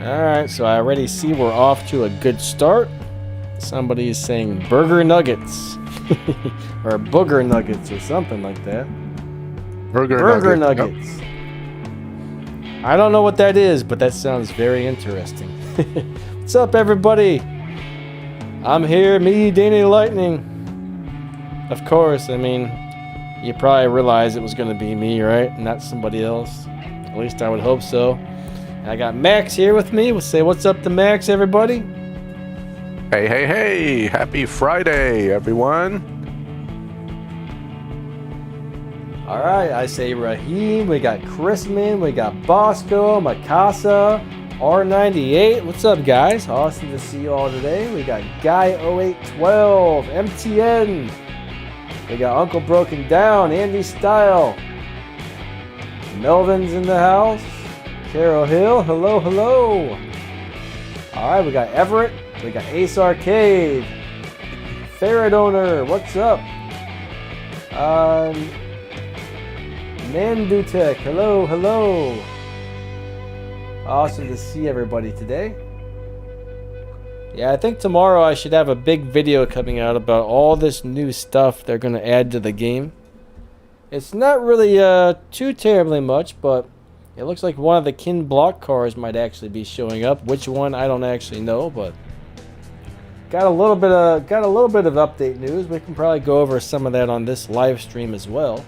Alright, so I already see we're off to a good start. Somebody's saying burger nuggets. Or booger nuggets or something like that. Burger nuggets. Yep. I don't know what that is, but that sounds very interesting. What's up, everybody? I'm here, me, Danny Lightning. Of course, I mean, you probably realized it was going to be me, right? Not somebody else. At least I would hope so. And I got Max here with me. We'll say what's up to Max, everybody. Hey, hey, hey. Happy Friday, everyone. All right, I say Raheem. We got Chrisman. We got Bosco, Mikasa, R98. What's up, guys? Awesome to see you all today. We got Guy0812, MTN. We got Uncle Broken Down, Andy Style. Melvin's in the house. Carol Hill, hello, hello. All right, we got Everett. We got Ace Arcade. Ferret Owner, what's up? Nandutek, hello, hello. Awesome to see everybody today. Yeah, I think tomorrow I should have a big video coming out about all this new stuff they're going to add to the game. It's not really too terribly much, but it looks like one of the Kin block cars might actually be showing up. Which one, I don't actually know, but got a little bit of update news. We can probably go over some of that on this live stream as well.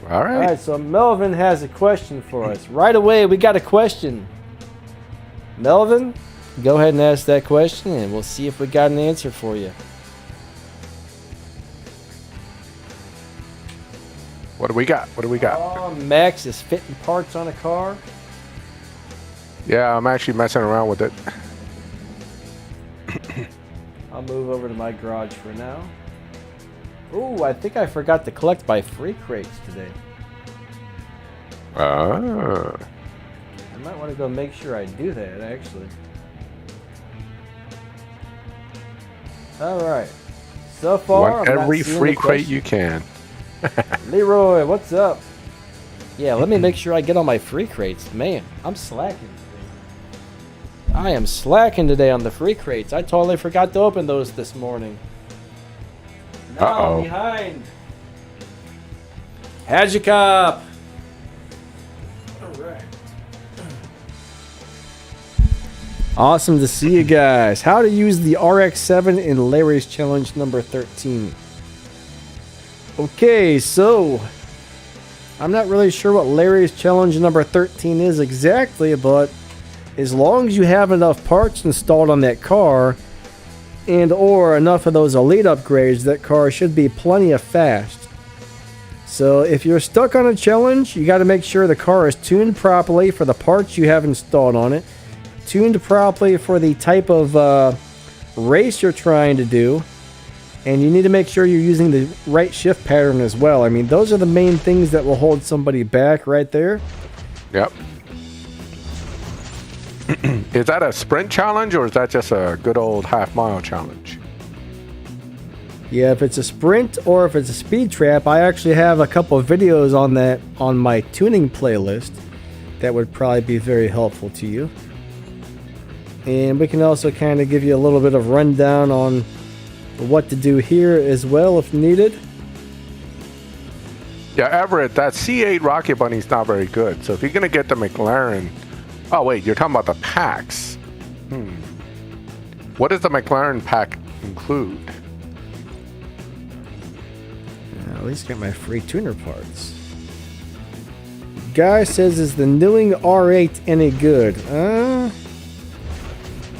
All right. All right, so Melvin has a question for us. Right away, we got a question. Melvin, go ahead and ask that question, and we'll see if we got an answer for you. What do we got? What do we got? Oh, Max is fitting parts on a car. Yeah, I'm actually messing around with it. I'll move over to my garage for now. Ooh, I think I forgot to collect my free crates today. Ah. I might want to go make sure I do that, actually. Alright. So far, want every free crate you can. Leroy, what's up? Yeah, let me make sure I get on my free crates. Man, I'm slacking today. I am slacking today on the free crates. I totally forgot to open those this morning. Now I'm behind. Hajikop. Alright. Awesome to see you guys. How to use the RX-7 in Larry's challenge number 13. Okay, so I'm not really sure what Larry's challenge number 13 is exactly, but as long as you have enough parts installed on that car and or enough of those elite upgrades, that car should be plenty of fast. So if you're stuck on a challenge, you got to make sure the car is tuned properly for the parts you have installed on it, tuned properly for the type of race you're trying to do, and you need to make sure you're using the right shift pattern as well. I mean, those are the main things that will hold somebody back right there. Yep. Is that a sprint challenge or is that just a good old half-mile challenge? Yeah, if it's a sprint or if it's a speed trap, I actually have a couple of videos on that on my tuning playlist that would probably be very helpful to you. And we can also kind of give you a little bit of rundown on what to do here as well if needed. Yeah, Everett, that C8 Rocket Bunny's not very good. So if you're going to get the McLaren... Oh, wait, you're talking about the packs. What does the McLaren pack include? At least get my free tuner parts. Guy says, is the Newing R8 any good?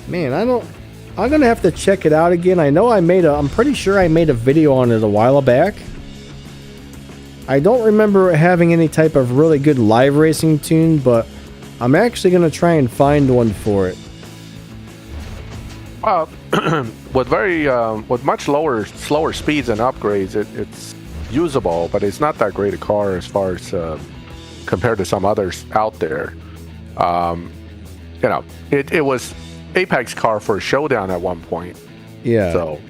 Man, I'm gonna have to check it out again. I know I'm pretty sure I made a video on it a while back. I don't remember having any type of really good live racing tune, but I'm actually gonna try and find one for it. Well, with much slower speeds and upgrades, it's usable, but it's not that great a car as far as compared to some others out there. It was Apex car for Showdown at one point. Yeah. So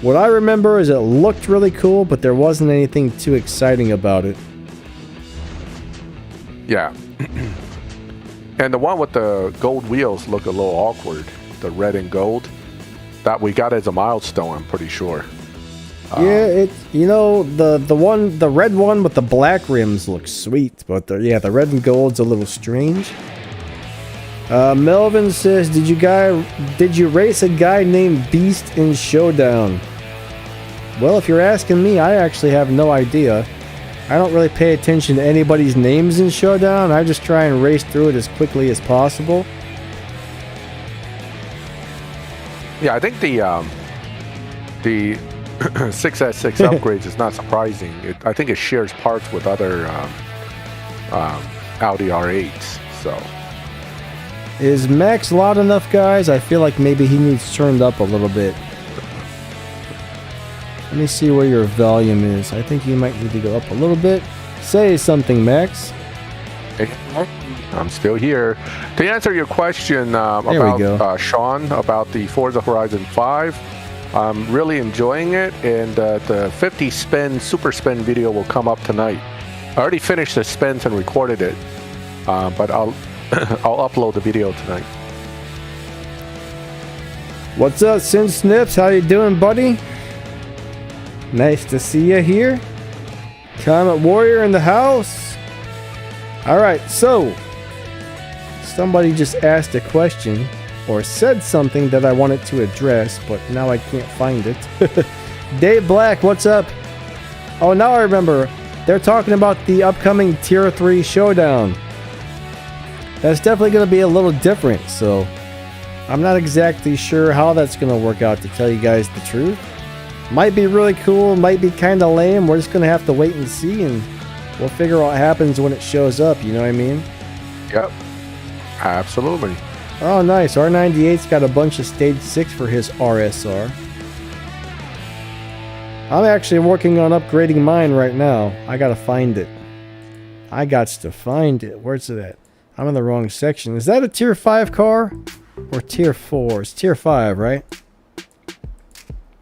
what I remember is it looked really cool, but there wasn't anything too exciting about it. Yeah. And the one with the gold wheels look a little awkward. The red and gold. That we got as a milestone, I'm pretty sure. Yeah, it's, you know, the red one with the black rims looks sweet, but the red and gold's a little strange. Melvin says, did you race a guy named Beast in Showdown? Well, if you're asking me, I actually have no idea. I don't really pay attention to anybody's names in Showdown. I just try and race through it as quickly as possible. Yeah, I think the 6S6 upgrades is not surprising. I think it shares parts with other Audi R8s. So, is Max loud enough, guys? I feel like maybe he needs turned up a little bit. Let me see where your volume is. I think you might need to go up a little bit. Say something, Max. I'm still here. To answer your question about Sean, about the Forza Horizon 5, I'm really enjoying it, and the 50 spin, super spin video will come up tonight. I already finished the spins and recorded it, but I'll upload the video tonight. What's up, Sin Snips? How you doing, buddy? Nice to see you here. Comet Warrior in the house. Alright, so somebody just asked a question or said something that I wanted to address, but now I can't find it. Dave Black, what's up? Oh, now I remember. They're talking about the upcoming Tier 3 Showdown. That's definitely going to be a little different, so I'm not exactly sure how that's going to work out, to tell you guys the truth. Might be really cool, might be kind of lame. We're just going to have to wait and see, and we'll figure out what happens when it shows up, you know what I mean? Yep, absolutely. Oh, nice. R98's got a bunch of Stage 6 for his RSR. I'm actually working on upgrading mine right now. I gotta find it. Where's it at? I'm in the wrong section. Is that a Tier 5 car? Or Tier 4? It's Tier 5, right?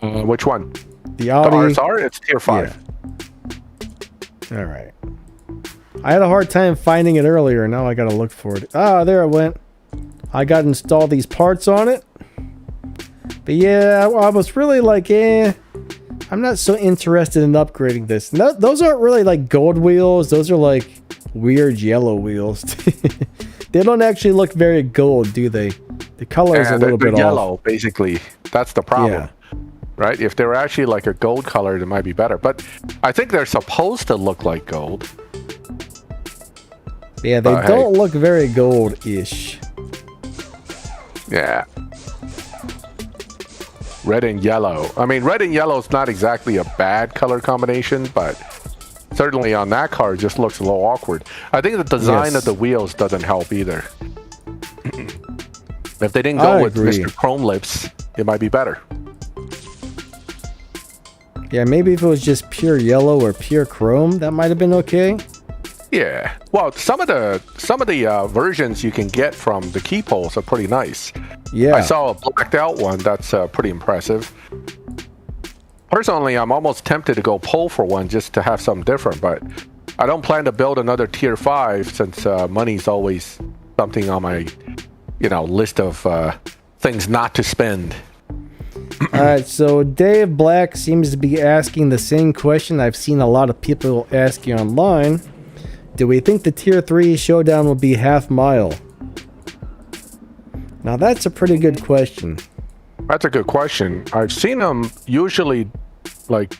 Which one? The Audi. The RSR? It's Tier 5. Yeah. Alright. I had a hard time finding it earlier. Now I gotta look for it. Ah, there it went. I got to install these parts on it. But yeah, I was really like, I'm not so interested in upgrading this. No, those aren't really like gold wheels. Those are like weird yellow wheels. They don't actually look very gold, do they? The color is a little bit yellow, off. Basically. That's the problem. Yeah. Right? If they were actually like a gold color, it might be better. But I think they're supposed to look like gold. Yeah, they don't look very gold-ish. Yeah. Red and yellow. I mean, red and yellow is not exactly a bad color combination, but certainly on that car, it just looks a little awkward. I think the design of the wheels doesn't help either. If they didn't go with Mr. Chrome Lips, it might be better. Yeah, maybe if it was just pure yellow or pure chrome, that might have been okay. Yeah, well, some of the versions you can get from the key poles are pretty nice. Yeah, I saw a blacked out one that's pretty impressive. Personally, I'm almost tempted to go pole for one just to have something different, but I don't plan to build another Tier 5 since money's always something on my, list of things not to spend. Alright, so Dave Black seems to be asking the same question I've seen a lot of people asking online. Do we think the Tier 3 Showdown will be half mile? Now that's a pretty good question. That's a good question. I've seen them usually like...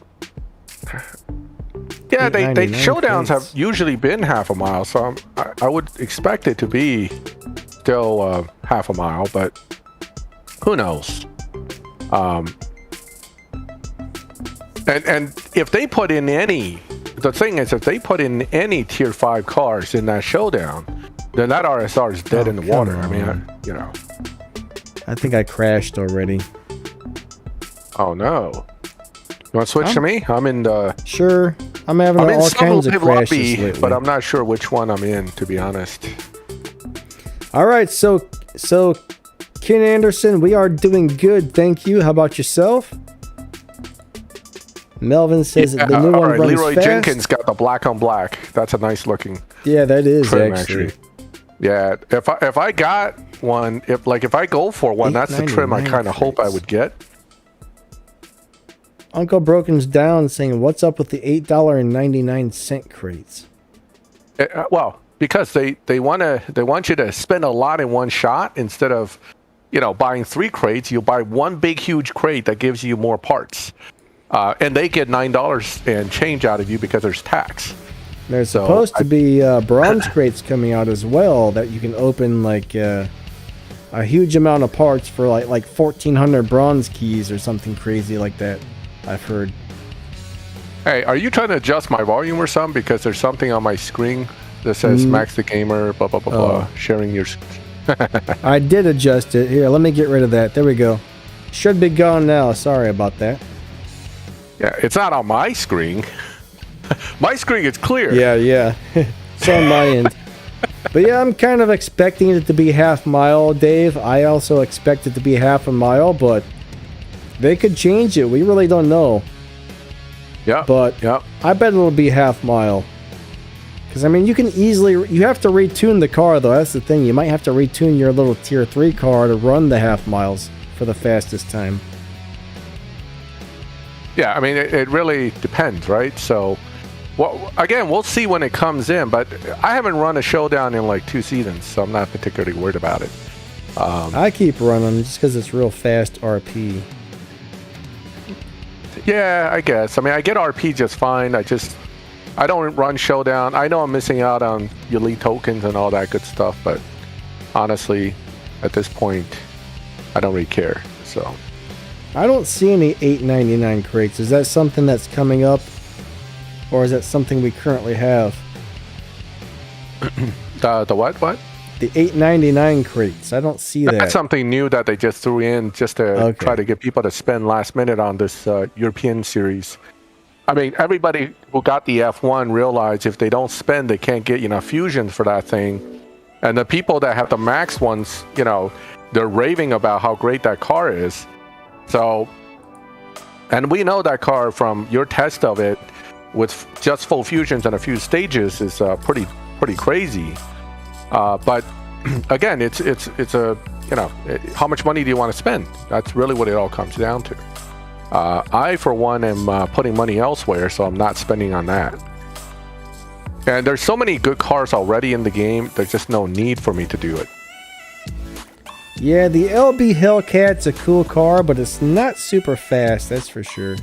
Yeah, they Showdowns have usually been half a mile, so I would expect it to be still half a mile, but who knows? And if they put in any... The thing is, if they put in any Tier 5 cars in that Showdown, then that RSR is dead in the water. I mean, I think I crashed already. Oh, no. You want to switch to me? I'm in the... Sure. I'm having all kinds of crashes lately. But I'm not sure which one I'm in, to be honest. All right, so Ken Anderson, we are doing good. Thank you. How about yourself? Melvin says the new one runs Leroy fast. Jenkins got the black on black. That's a nice looking. Yeah, that is trim, actually. Yeah, if I got one, if I go for one, that's the trim I kind of hope I would get. Uncle Broken's down saying, "What's up with the $8.99 crates?" Well, because they want you to spend a lot in one shot instead of, buying 3 crates. You buy one big huge crate that gives you more parts, and they get $9 and change out of you because there's tax. There's supposed to be bronze crates coming out as well that you can open like a huge amount of parts for like 1,400 bronze keys or something crazy like that. I've heard. Hey, are you trying to adjust my volume or something? Because there's something on my screen that says MaxTheGamer, blah, blah, blah, blah, sharing your... I did adjust it. Here, let me get rid of that. There we go. Should be gone now. Sorry about that. Yeah, it's not on my screen. My screen is clear. Yeah. It's on my end. But yeah, I'm kind of expecting it to be half mile, Dave. I also expect it to be half a mile, but they could change it. We really don't know. Yeah. But I bet it'll be half mile. Because, I mean, you have to retune the car, though. That's the thing. You might have to retune your little Tier 3 car to run the half miles for the fastest time. Yeah, I mean, it really depends, right? So, again, we'll see when it comes in. But I haven't run a Showdown in like 2 seasons, so I'm not particularly worried about it. I keep running just because it's real fast RP. Yeah, I guess. I mean, I get RP just fine. I don't run Showdown. I know I'm missing out on elite tokens and all that good stuff, but honestly, at this point, I don't really care. So I don't see any $8.99 crates. Is that something that's coming up, or is that something we currently have? The what? What? The $8.99 crates. I don't see that. That's something new that they just threw in just to try to get people to spend last minute on this European series. I mean, everybody who got the F1 realized if they don't spend, they can't get enough fusions for that thing. And the people that have the Max ones, they're raving about how great that car is. So, and we know that car from your test of it with just full fusions and a few stages is pretty crazy. But again, it's a, how much money do you want to spend? That's really what it all comes down to. I, for one, am putting money elsewhere, so I'm not spending on that. And there's so many good cars already in the game, there's just no need for me to do it. Yeah, the LB Hellcat's a cool car, but it's not super fast, that's for sure.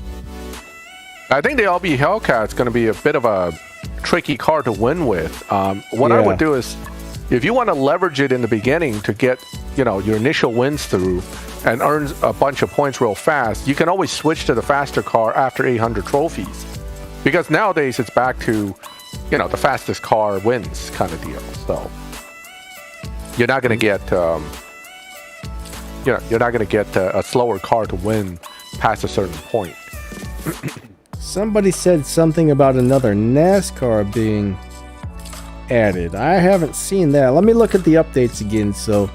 I think the LB Hellcat's going to be a bit of a tricky car to win with. What I would do is, if you want to leverage it in the beginning to get, your initial wins through and earn a bunch of points real fast, you can always switch to the faster car after 800 trophies. Because nowadays it's back to, the fastest car wins kind of deal. So you're not going to get, you're not going to get a slower car to win past a certain point. Somebody said something about another NASCAR being added. I haven't seen that. Let me look at the updates again. So,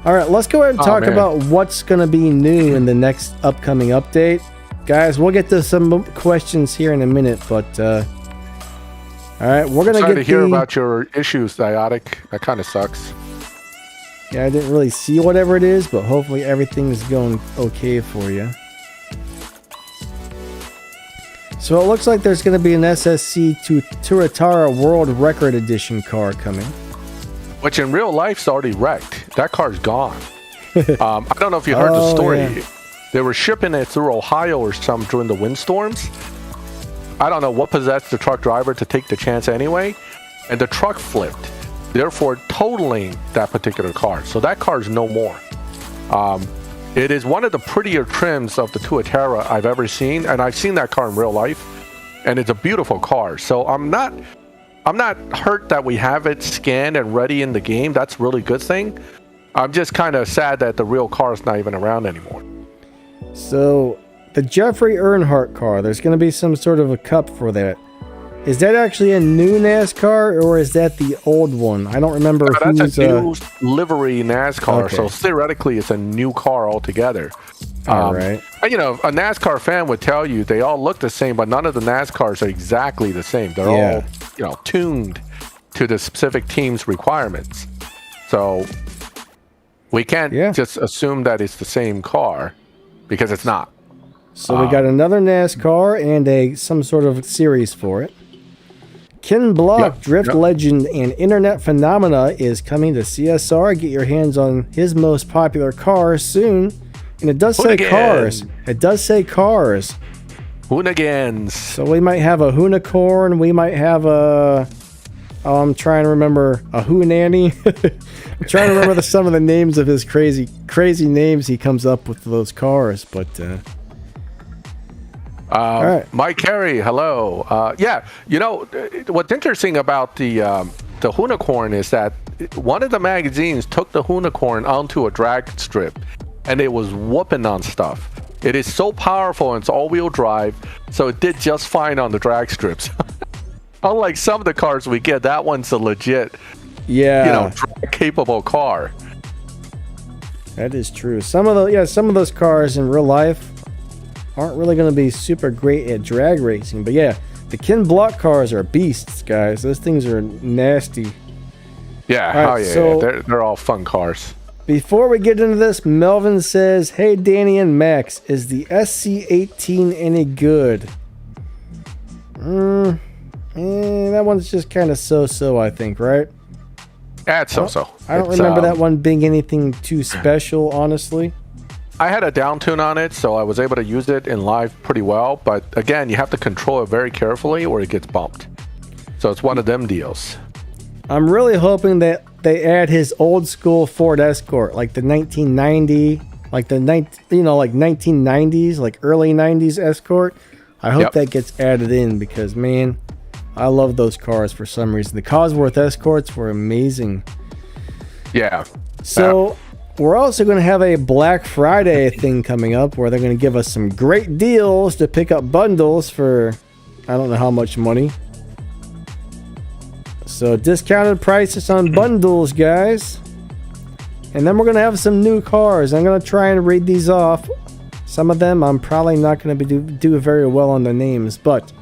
all right, let's go ahead and talk about what's going to be new in the next upcoming update. Guys, we'll get to some questions here in a minute, but all right, we're going to hear about your issues, Diotic. That kind of sucks. Yeah, I didn't really see whatever it is, but hopefully everything's going okay for you. So it looks like there's going to be an SSC to Turatara World Record Edition car coming. Which in real life's already wrecked. That car's gone. I don't know if you heard the story. Yeah. They were shipping it through Ohio or something during the windstorms. I don't know what possessed the truck driver to take the chance anyway. And the truck flipped, therefore totaling that particular car. So that car's no more. It is one of the prettier trims of the Tuatara I've ever seen, and I've seen that car in real life, and it's a beautiful car. So I'm not hurt that we have it scanned and ready in the game. That's a really good thing. I'm just kind of sad that the real car is not even around anymore. So the Jeffrey Earnhardt car, there's going to be some sort of a cup for that. Is that actually a new NASCAR, or is that the old one? I don't remember. That's a new livery NASCAR, okay. So theoretically it's a new car altogether. All right. A NASCAR fan would tell you they all look the same, but none of the NASCARs are exactly the same. They're all, tuned to the specific team's requirements. So we can't just assume that it's the same car because it's not. So we got another NASCAR and some sort of series for it. Ken Block, drift legend and internet phenomena, is coming to CSR. Get your hands on his most popular car soon. And it does say cars. It does say cars. Hoonigans. So we might have a Hoonicorn. We might have I'm trying to remember a Hoonanny. I'm trying to remember some of the names of his crazy names he comes up with for those cars. But all right. Mike Carey, hello. What's interesting about the Hoonicorn is that one of the magazines took the Hoonicorn onto a drag strip, and it was whooping on stuff. It is so powerful and it's all-wheel drive, so it did just fine on the drag strips. Unlike some of the cars we get, that one's a legit, drag-capable car. That is true. Some of those cars in real life aren't really going to be super great at drag racing, but yeah, the Ken Block cars are beasts, guys. Those things are nasty. Yeah, they're all fun cars. Before we get into this, Melvin says, "Hey, Danny and Max, is the SC18 any good?" That one's just kind of so-so, I think, right? Yeah, it's so-so. I don't remember that one being anything too special, honestly. I had a down tune on it, so I was able to use it in live pretty well. But again, you have to control it very carefully or it gets bumped. So it's one of them deals. I'm really hoping that they add his old school Ford Escort, like the 1990, like 1990s, like early 90s Escort. I hope that gets added in because, man, I love those cars for some reason. The Cosworth Escorts were amazing. Yeah. So we're also going to have a Black Friday thing coming up where they're going to give us some great deals to pick up bundles for I don't know how much money. So discounted prices on bundles, guys. And then we're going to have some new cars. I'm going to try and read these off. Some of them I'm probably not going to do very well on the names, but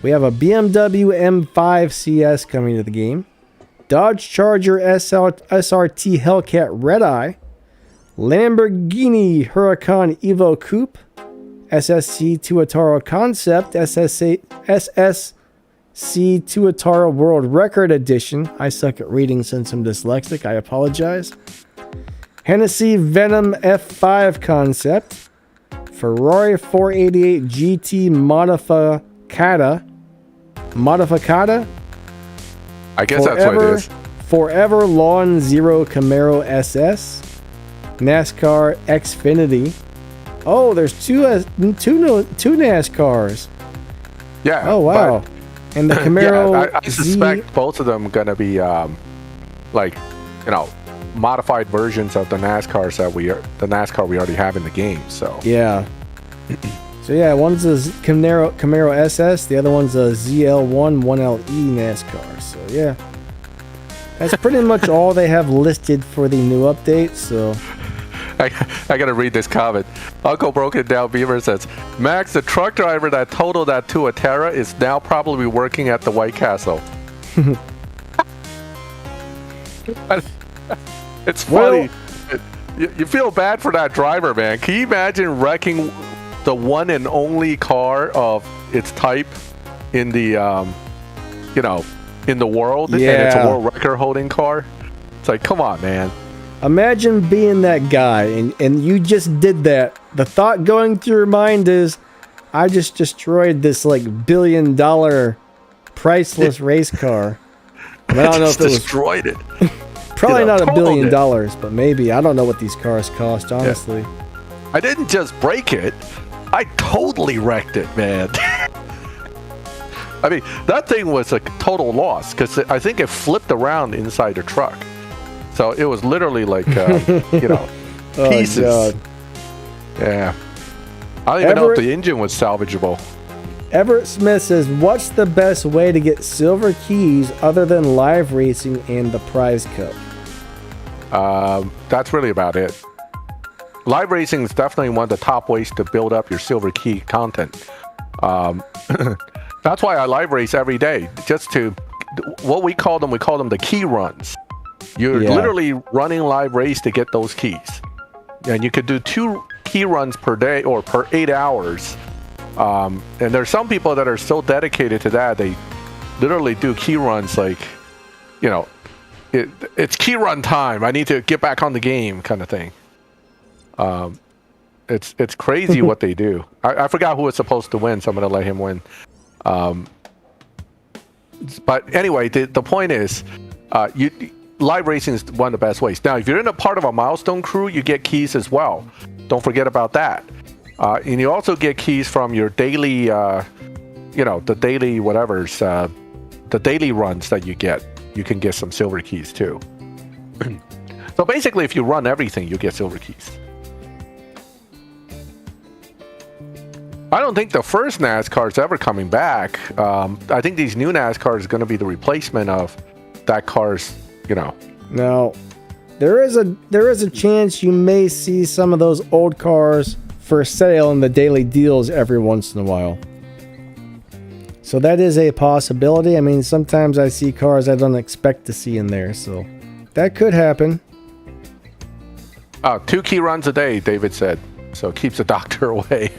we have a BMW M5 CS coming to the game. Dodge Charger SRT Hellcat Red Eye. Lamborghini Huracan Evo Coupe. SSC Tuatara Concept. SSC Tuatara World Record Edition. I suck at reading since I'm dyslexic. I apologize. Hennessy Venom F5 Concept. Ferrari 488 GT Modificata. I guess that's what it is. Forever Lawn Zero Camaro SS. NASCAR Xfinity. Oh, there's two NASCARs. Yeah. Oh, wow. And the Camaro I suspect both of them are going to be modified versions of the NASCAR we already have in the game. So yeah. So yeah, one's a Camaro SS, the other one's a ZL1 1LE NASCAR. So yeah, that's pretty much all they have listed for the new update. So I gotta read this comment. Uncle Broken Down Beaver says, Max, the truck driver that totaled that Tuatara is now probably working at the White Castle. It's funny. You feel bad for that driver, man. Can you imagine wrecking the one and only car of its type in the in the world, and it's a world record holding car? It's like, come on, man. Imagine being that guy and you just did that. The thought going through your mind is, I just destroyed this like $1 billion priceless race car. I don't know if it was destroyed it. Probably not $1 billion, but maybe. I don't know what these cars cost, honestly. Yeah. I didn't just break it. I totally wrecked it, man. I mean, that thing was a total loss because I think it flipped around inside the truck. So it was literally like, pieces. God. Yeah. I don't even know if the engine was salvageable. Everett Smith says, what's the best way to get silver keys other than live racing and the prize cup? That's really about it. Live racing is definitely one of the top ways to build up your silver key content. That's why I live race every day, just to what we call them the key runs. You're literally running live race to get those keys, and you could do 2 key runs per day or per 8 hours. And there's some people that are so dedicated to that, they literally do key runs like, it's key run time. I need to get back on the game kind of thing. It's crazy what they do. I forgot who was supposed to win, so I'm going to let him win. But anyway, the point is, live racing is one of the best ways. Now, if you're in a part of a milestone crew, you get keys as well. Don't forget about that. And you also get keys from your daily, the daily whatever's, the daily runs that you get. You can get some silver keys too. So basically, if you run everything, you get silver keys. I don't think the first NASCAR is ever coming back. I think these new NASCAR is going to be the replacement of that car's, Now, there is a chance you may see some of those old cars for sale in the daily deals every once in a while. So that is a possibility. I mean, sometimes I see cars I don't expect to see in there, so that could happen. 2 key runs a day, David said. So it keeps the doctor away.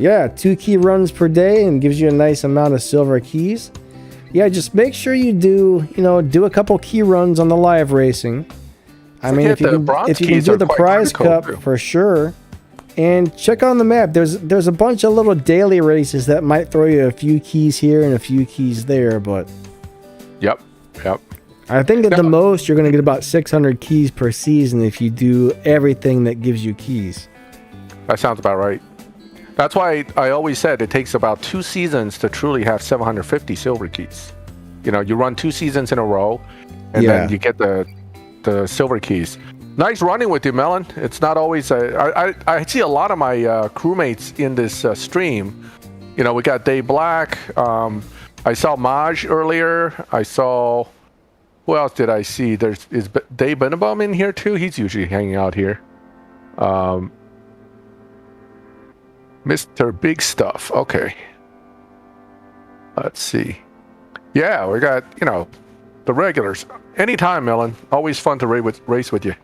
Yeah, 2 key runs per day and gives you a nice amount of silver keys. Yeah, just make sure you do a couple key runs on the live racing. I mean, if you can do the prize cup for sure. And check on the map. There's a bunch of little daily races that might throw you a few keys here and a few keys there, but Yep. I think at the most you're going to get about 600 keys per season if you do everything that gives you keys. That sounds about right. That's why I always said it takes about 2 seasons to truly have 750 silver keys. You run 2 seasons in a row, and then you get the silver keys. Nice running with you, Melon. It's not always... I see a lot of my crewmates in this stream. We got Dave Black. I saw Maj earlier. I saw... Who else did I see? Is Dave Benabum in here too? He's usually hanging out here. Mr. Big Stuff. Okay. Let's see. Yeah, we got, the regulars. Anytime, Melon. Always fun to race with you.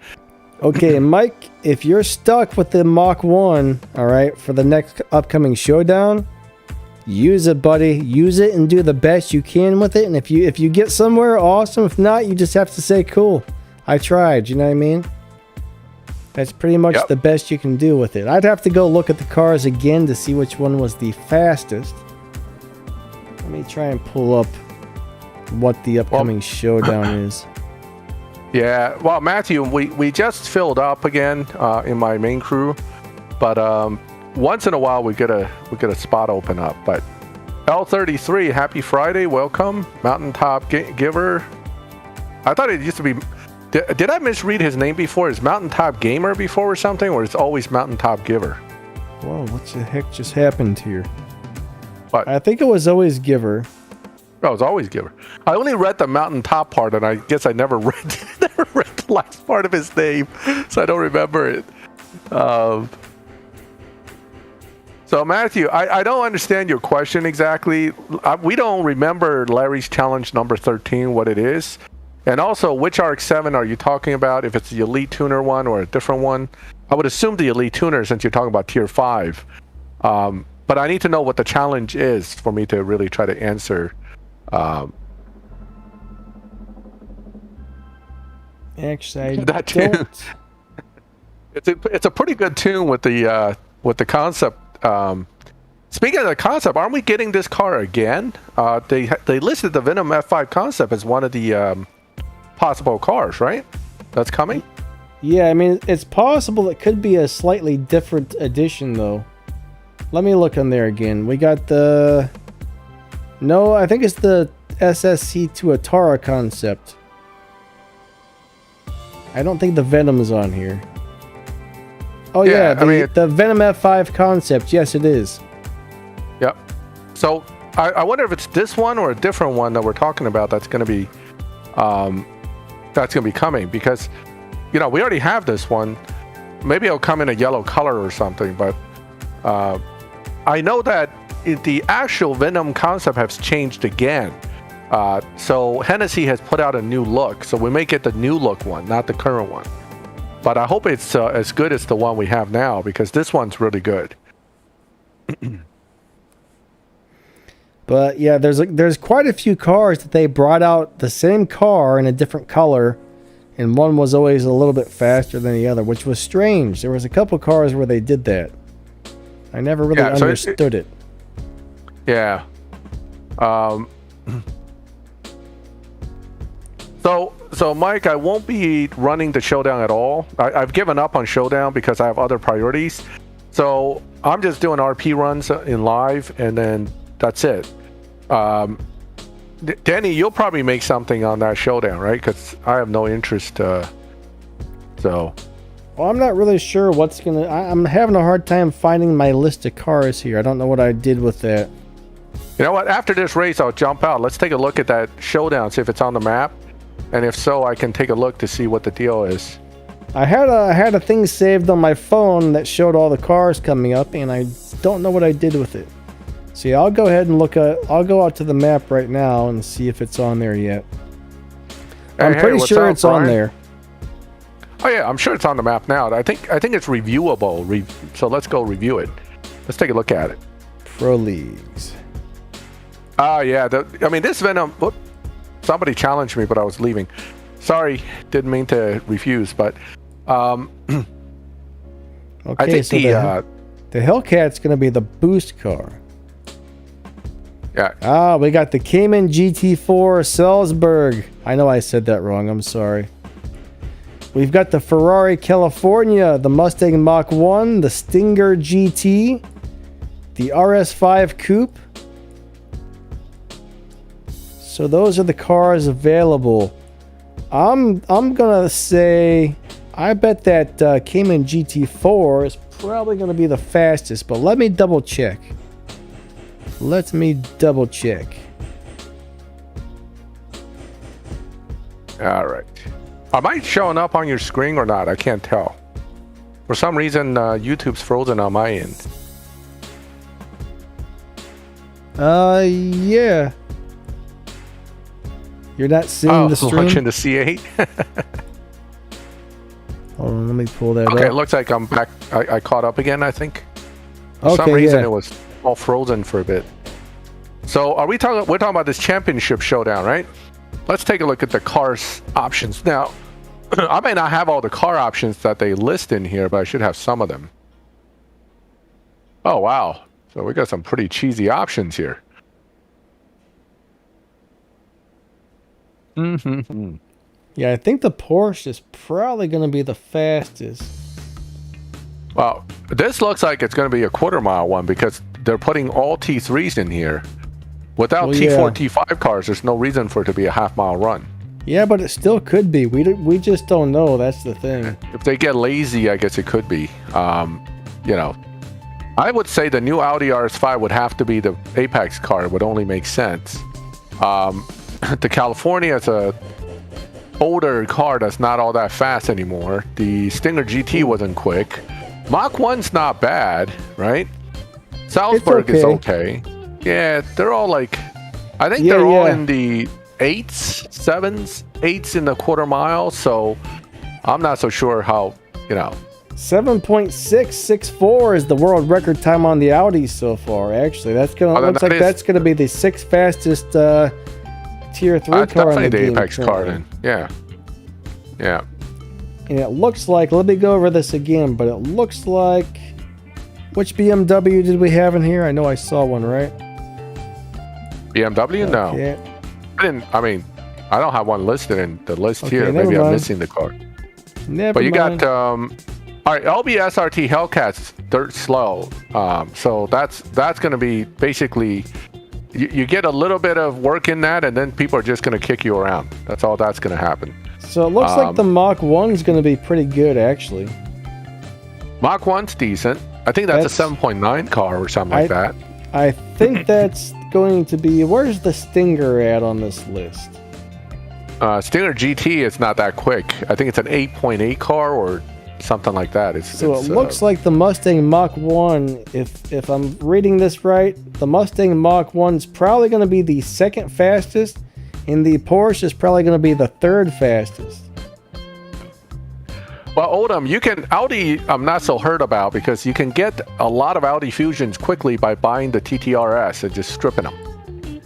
Okay, Mike, if you're stuck with the Mach 1, all right, for the next upcoming Showdown, use it, buddy. Use it and do the best you can with it. And if you get somewhere, awesome. If not, you just have to say, cool, I tried. You know what I mean? That's pretty much the best you can do with it. I'd have to go look at the cars again to see which one was the fastest. Let me try and pull up what the upcoming Showdown is. Yeah, well, Matthew, we just filled up again in my main crew, but once in a while we get a spot open up. But L33, happy Friday, welcome, Mountaintop Giver. I thought it used to be. Did I misread his name before? Is Mountaintop Gamer before or something, or is it always Mountaintop Giver? Whoa, what the heck just happened here? What? I think it was always Giver. Oh, it's always Giver. I only read the Mountaintop part, and I guess I never read the last part of his name, so I don't remember it. So, Matthew, I don't understand your question exactly. We don't remember Larry's challenge number 13, what it is. And also, which RX-7 are you talking about? If it's the Elite Tuner one or a different one? I would assume the Elite Tuner since you're talking about Tier 5. But I need to know what the challenge is for me to really try to answer. Actually, that tune. It's a pretty good tune with the concept. Speaking of the concept, aren't we getting this car again? They listed the Venom F5 concept as one of the possible cars, right? That's coming? Yeah, I mean, it's possible it could be a slightly different edition, though. Let me look on there again. We got the... No, I think it's the SSC2 Atara concept. I don't think the Venom is on here. Oh, yeah, the Venom F5 concept. Yes, it is. Yep. So, I wonder if it's this one or a different one that we're talking about that's going to be... that's going to be coming, because we already have this one. Maybe it'll come in a yellow color or something, but I know that the actual Venom concept has changed again. So Hennessy has put out a new look, so we may get the new look one, not the current one. But I hope it's as good as the one we have now, because this one's really good. But yeah, there's quite a few cars that they brought out the same car in a different color, and one was always a little bit faster than the other, which was strange. There was a couple cars where they did that. I never really understood it. Yeah. So Mike, I won't be running the Showdown at all. I've given up on Showdown because I have other priorities. So I'm just doing RP runs in live, and then that's it. Danny, you'll probably make something on that Showdown, right? Because I have no interest. So. Well, I'm not really sure what's gonna. I'm having a hard time finding my list of cars here. I don't know what I did with that. You know what? After this race, I'll jump out. Let's take a look at that Showdown, see if it's on the map. And if so, I can take a look to see what the deal is. I had a thing saved on my phone that showed all the cars coming up, and I don't know what I did with it. So yeah, I'll go ahead and I'll go out to the map right now and see if it's on there yet. I'm pretty sure it's on there. Oh yeah, I'm sure it's on the map now. I think it's reviewable. So let's go review it. Let's take a look at it. Pro Leagues. Oh yeah, I mean this Venom. Whoop, somebody challenged me, but I was leaving. Sorry, didn't mean to refuse, but okay, I think so the Hellcat's going to be the boost car. Yeah. We got the Cayman GT4 Salzburg. I know I said that wrong. I'm sorry. We've got the Ferrari California, the Mustang Mach 1, the Stinger GT, the RS5 Coupe. So those are the cars available. I'm gonna say I bet that Cayman GT4 is probably gonna be the fastest, but let me double check. Let me double check. All right. Am I showing up on your screen or not? I can't tell. For some reason, YouTube's frozen on my end. Yeah. You're not seeing the stream? Watching the C8? Hold on, let me pull that up. Okay, it looks like I'm back. I caught up again, I think. For some reason, it was all frozen for a bit. So we're talking about this championship showdown, right? Let's take a look at the cars options. Now, I may not have all the car options that they list in here, but I should have some of them. Oh, wow. So we got some pretty cheesy options here. Mm-hmm. Yeah, I think the Porsche is probably going to be the fastest. Well, this looks like it's going to be a quarter-mile one because they're putting all T3s in here. Without T4, T5 cars, there's no reason for it to be a half-mile run. Yeah, but it still could be. We just don't know. That's the thing. If they get lazy, I guess it could be. You know, I would say the new Audi RS5 would have to be the Apex car. It would only make sense. The California is a older car that's not all that fast anymore. The Stinger GT wasn't quick. Mach 1's not bad, right? Salzburg is okay. Yeah, they're all like, I think they're all in the 8s, 7s, 8s in the quarter mile. So I'm not so sure how, you know. 7.664 is the world record time on the Audis so far. Actually, that's gonna looks like that's gonna be the 6th fastest tier 3 car in the game. Apex car then. Yeah. Yeah. And it looks like, let me go over this again, but it looks like, which BMW did we have in here? I know I saw one, right? BMW? Okay. No. I mean, I don't have one listed in the list here. Maybe I'm missing the car. But you got, all right, LBSRT Hellcats, dirt slow. So that's going to be basically, you get a little bit of work in that, and then people are just going to kick you around. That's all that's going to happen. So it looks like the Mach 1's going to be pretty good, actually. Mach 1's decent. I think that's a 7.9 car or something like that. I think that's going to be... Where's the Stinger at on this list? Stinger GT is not that quick. I think it's an 8.8 car or something like that. It looks like the Mustang Mach 1, if I'm reading this right, the Mustang Mach 1's probably going to be the 2nd fastest, And the Porsche is probably going to be the third fastest. Well, Odom, you can Audi. I'm not so hurt about because you can get a lot of Audi Fusions quickly by buying the TTRS and just stripping them.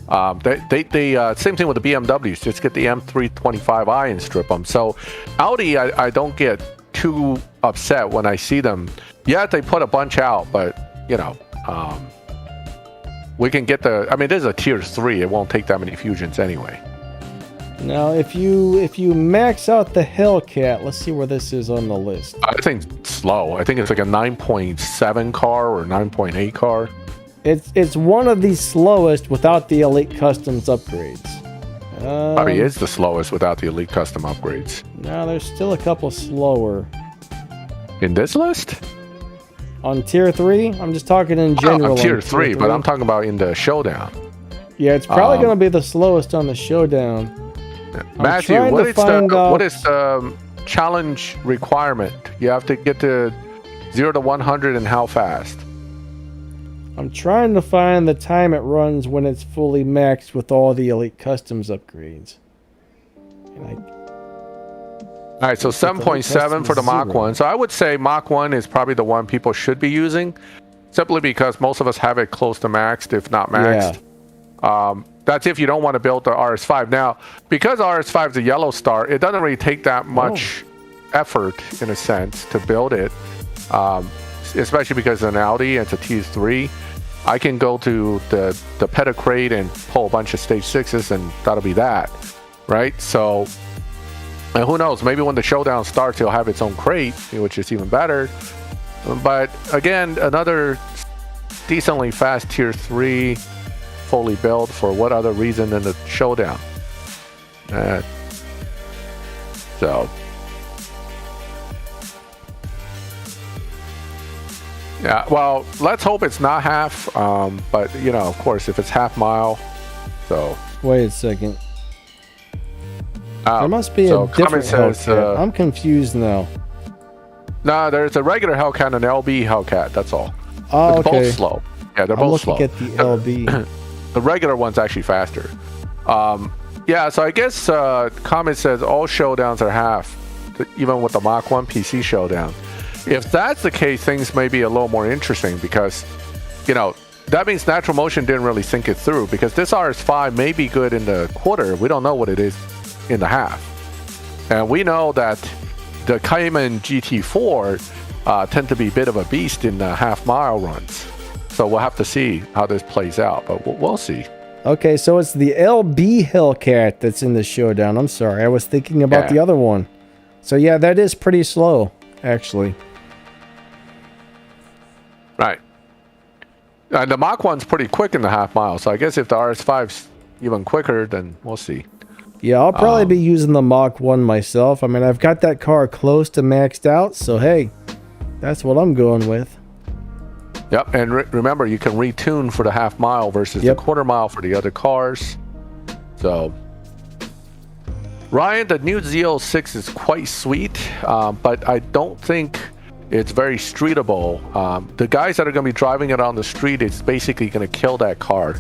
Same thing with the BMWs. Just get the M325i and strip them. So Audi, I don't get too upset when I see them. Yeah, they put a bunch out, but you know, we can get the. I mean, this is a tier 3. It won't take that many Fusions anyway. Now, if you max out the Hellcat, let's see where this is on the list. I think it's slow. I think it's like a 9.7 car or 9.8 car. It's one of the slowest without the Elite Customs upgrades. Probably is the slowest without the Elite Custom upgrades. No, there's still a couple slower. In this list? On tier 3? I'm just talking in general. On tier 3, but I'm talking about in the Showdown. Yeah, it's probably going to be the slowest on the Showdown. Matthew, what is the challenge requirement? You have to get to 0 to 100 and how fast? I'm trying to find the time it runs when it's fully maxed with all the Elite Customs upgrades. All right, so 7.7 for the Mach 1. So I would say Mach 1 is probably the one people should be using, simply because most of us have it close to maxed, if not maxed. Yeah. That's if you don't want to build the RS5. Now, because RS5 is a yellow star, it doesn't really take that much effort, in a sense, to build it. Especially because it's an Audi and it's a T3. I can go to the Pedicrate and pull a bunch of stage 6s and that'll be that, right? So, and who knows, maybe when the Showdown starts, it'll have its own crate, which is even better. But again, another decently fast tier 3, fully built for what other reason than the Showdown. So yeah, well, let's hope it's not half, but you know, of course, if it's half mile, so wait a second, there must be a different Hellcat. I'm confused now. No, there's a regular Hellcat and an LB Hellcat, that's all. Oh, okay. Both slow. Yeah, they're both slow. I'm looking at the LB. The regular one's actually faster. Yeah, so I guess comment says all Showdowns are half, even with the Mach 1 PC Showdown. If that's the case, things may be a little more interesting because, you know, that means Natural Motion didn't really think it through because this RS5 may be good in the quarter. We don't know what it is in the half. And we know that the Cayman GT4 tend to be a bit of a beast in the half-mile runs. So we'll have to see how this plays out, but we'll see. Okay, so it's the LB Hellcat that's in the Showdown. I'm sorry, I was thinking about the other one. So yeah, that is pretty slow, actually. Right. And the Mach 1's pretty quick in the half mile, so I guess if the RS5's even quicker, then we'll see. Yeah, I'll probably be using the Mach 1 myself. I mean, I've got that car close to maxed out, so hey, that's what I'm going with. Yep, and remember, you can retune for the half mile versus the quarter mile for the other cars. So, Ryan, the new Z06 is quite sweet, but I don't think it's very streetable. The guys that are going to be driving it on the street, it's basically going to kill that car.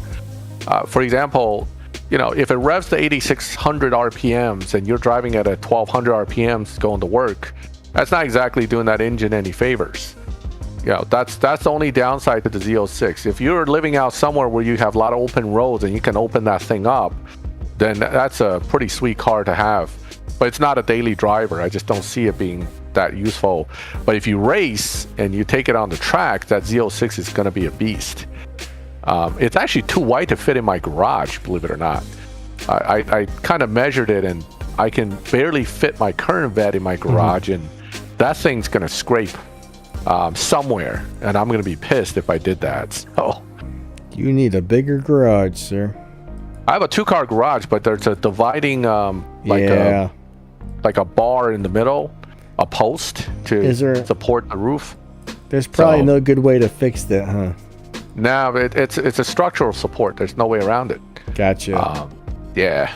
For example, you know, if it revs to 8,600 RPMs and you're driving at a 1,200 RPMs going to work, that's not exactly doing that engine any favors. You know, that's the only downside to the Z06. If you're living out somewhere where you have a lot of open roads and you can open that thing up, then that's a pretty sweet car to have. But it's not a daily driver. I just don't see it being that useful. But if you race and you take it on the track, that Z06 is going to be a beast. It's actually too wide to fit in my garage, believe it or not. I kind of measured it and I can barely fit my current vet in my garage, and that thing's going to scrape somewhere, and I'm going to be pissed if I did that. So you need a bigger garage, sir. I have a 2-car garage, but there's a dividing like a bar in the middle, a post to support the roof. There's probably no good way to fix that, huh? No, it's a structural support. There's no way around it. Gotcha. Yeah.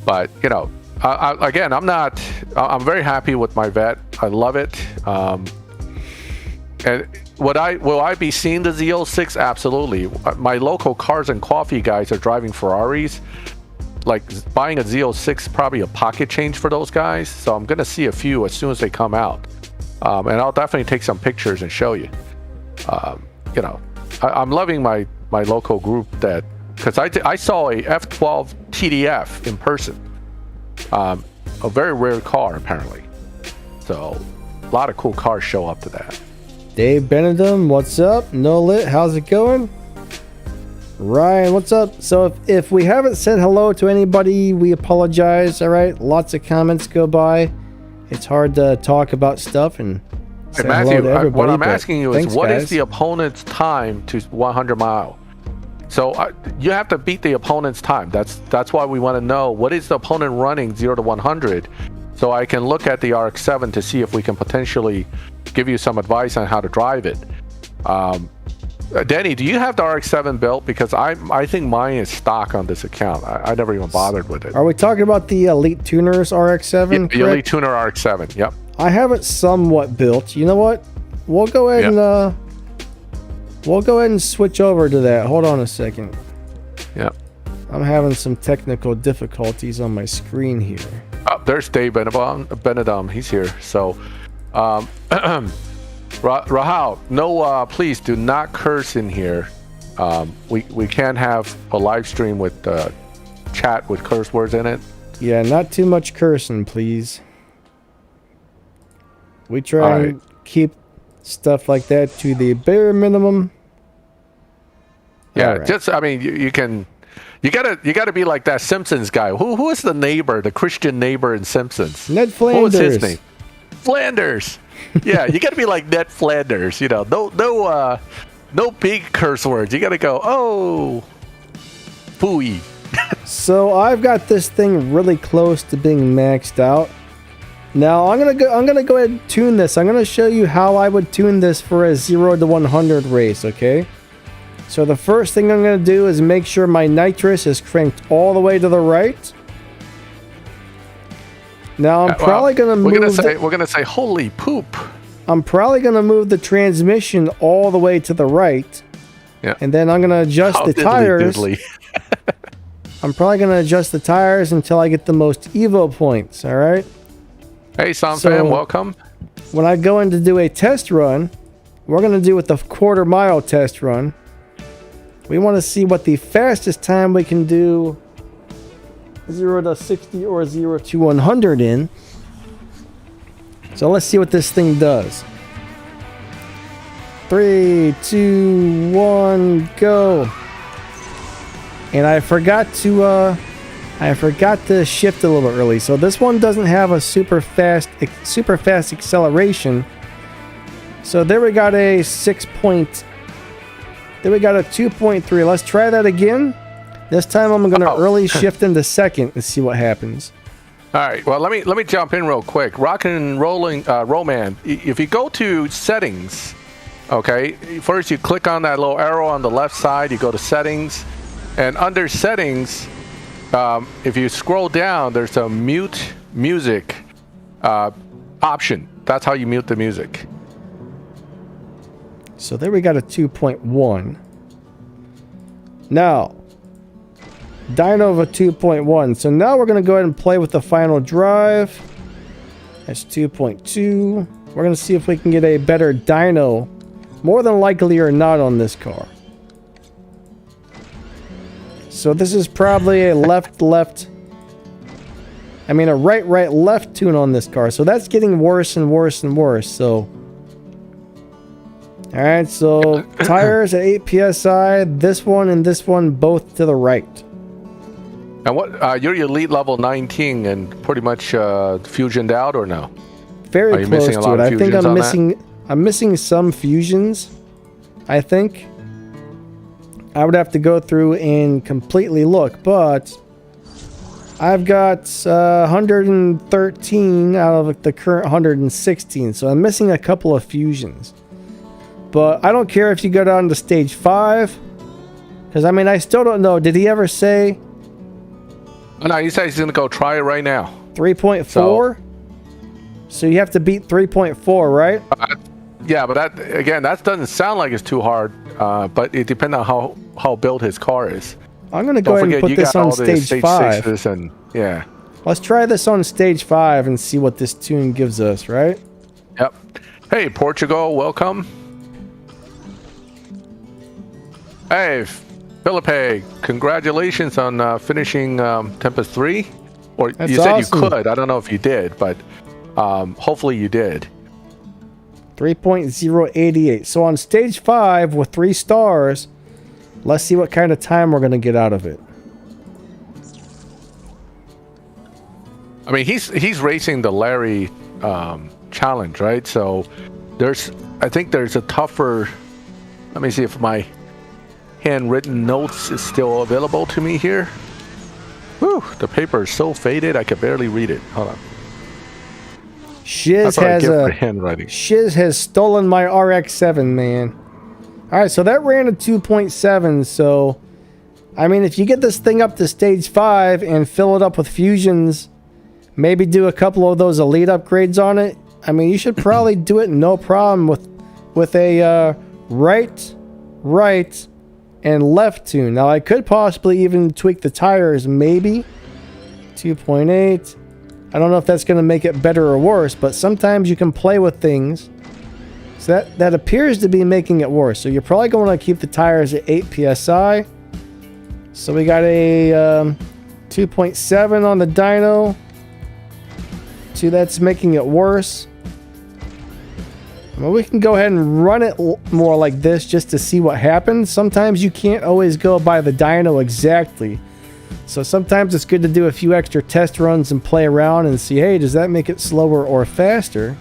But, you know, again, I'm very happy with my vet. I love it. And will I be seeing the Z06? Absolutely. My local Cars and Coffee guys are driving Ferraris. like buying a Z06 probably a pocket change for those guys. So I'm gonna see a few as soon as they come out, and I'll definitely take some pictures and show you. You know, I'm loving my local group that, because I saw a F12 TDF in person, a very rare car apparently. So a lot of cool cars show up to that. Dave Benedum, what's up? No Lit, how's it going? Ryan, what's up? So if we haven't said hello to anybody, we apologize. All right, lots of comments go by. It's hard to talk about stuff and say hello to everybody. What I'm asking you is, what guys. is the opponent's time to 100 mile? So you have to beat the opponent's time. That's why we want to know what is the opponent running 0 to 100, so I can look at the RX-7 to see if we can potentially give you some advice on how to drive it. Denny, do you have the RX-7 built? Because I think mine is stock on this account. I never even bothered with it. Are we talking about the Elite Tuners RX-7? The Elite Tuner RX-7, yep. I have it somewhat built. You know what? We'll go ahead and switch over to that. Hold on a second. Yep. I'm having some technical difficulties on my screen here. Oh, there's Dave Benedum. He's here. So, Rahal, no, please do not curse in here. We can't have a live stream with chat with curse words in it. Yeah, not too much cursing, please. We try and keep stuff like that to the bare minimum. Yeah, right. Just I mean, you gotta be like that Simpsons guy. Who is the neighbor, the Christian neighbor in Simpsons? Ned Flanders. What was his name? Flanders. Yeah, you gotta be like Ned Flanders. You know, no big curse words. You gotta go, oh, phooey. So I've got this thing really close to being maxed out. Now I'm gonna go ahead and tune this. I'm gonna show you how I would tune this for a 0 to 100 race. Okay. So the first thing I'm going to do is make sure my nitrous is cranked all the way to the right. Now I'm probably going to move... We're going to say, holy poop. I'm probably going to move the transmission all the way to the right. Yeah. And then I'm going to adjust the tires. I'm probably going to adjust the tires until I get the most Evo points, all right? Hey, Samfam, welcome. When I go in to do a test run, we're going to do with the quarter-mile test run. We want to see what the fastest time we can do 0 to 60 or 0 to 100 in. So let's see what this thing does. 3, 2, 1, go. And I forgot to shift a little bit early. So this one doesn't have a super fast acceleration. So there we got a 2.3. Let's try that again. This time I'm going to early shift into second and see what happens. All right. Well, let me jump in real quick. Rockin' and rolling, Roman. If you go to settings, okay. First, you click on that little arrow on the left side. You go to settings, and under settings, if you scroll down, there's a mute music option. That's how you mute the music. So there we got a 2.1. Now, dyno of a 2.1. So now we're going to go ahead and play with the final drive. That's 2.2. We're going to see if we can get a better dyno, more than likely or not, on this car. So this is probably a a right-left tune on this car. So that's getting worse and worse and worse. So... Alright, so tires at 8 PSI, this one and this one both to the right. And what, you're elite level 19 and pretty much fusioned out or no? Very close to it. I think I'm missing some fusions, I think. I would have to go through and completely look, but I've got 113 out of the current 116, so I'm missing a couple of fusions. But I don't care if you go down to stage 5. Because, I mean, I still don't know. Did he ever say... No, he said he's going to go try it right now. 3.4? So you have to beat 3.4, right? Yeah, but that doesn't sound like it's too hard. But it depends on how built his car is. I'm going to go ahead and put this on stage 5. And, yeah. Let's try this on stage 5 and see what this tune gives us, right? Yep. Hey, Portugal, welcome. Hey, Felipe, congratulations on finishing Tempest 3. Or That's you said awesome. You could. I don't know if you did, but hopefully you did. 3.088. So on stage 5 with 3 stars, let's see what kind of time we're going to get out of it. I mean, he's racing the Larry challenge, right? So I think there's a tougher. Let me see if my handwritten notes is still available to me here. Whew, the paper is so faded I could barely read it. Hold on. Shiz has stolen my RX-7, man. All right, so that ran a 2.7. So, I mean, if you get this thing up to stage 5 and fill it up with fusions, maybe do a couple of those elite upgrades on it, I mean, you should probably do it no problem with a right, and left tune. Now, I could possibly even tweak the tires, maybe. 2.8. I don't know if that's going to make it better or worse, but sometimes you can play with things. So that appears to be making it worse. So you're probably going to keep the tires at 8 PSI. So we got a 2.7 on the dyno. See, that's making it worse. Well, we can go ahead and run it more like this just to see what happens. Sometimes you can't always go by the dyno exactly. So sometimes it's good to do a few extra test runs and play around and see, hey, does that make it slower or faster?